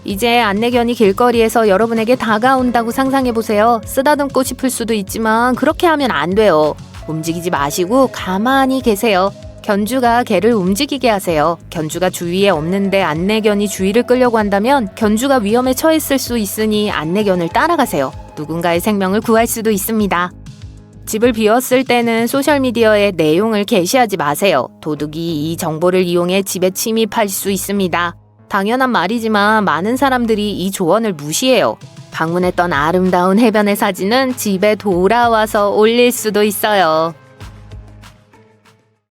이제 안내견이 길거리에서 여러분에게 다가온다고 상상해보세요. 쓰다듬고 싶을 수도 있지만 그렇게 하면 안 돼요. 움직이지 마시고 가만히 계세요. 견주가 개를 움직이게 하세요. 견주가 주위에 없는데 안내견이 주의를 끌려고 한다면 견주가 위험에 처했을 수 있으니 안내견을 따라가세요. 누군가의 생명을 구할 수도 있습니다. 집을 비웠을 때는 소셜미디어에 내용을 게시하지 마세요. 도둑이 이 정보를 이용해 집에 침입할 수 있습니다. 당연한 말이지만 많은 사람들이 이 조언을 무시해요. 방문했던 아름다운 해변의 사진은 집에 돌아와서 올릴 수도 있어요.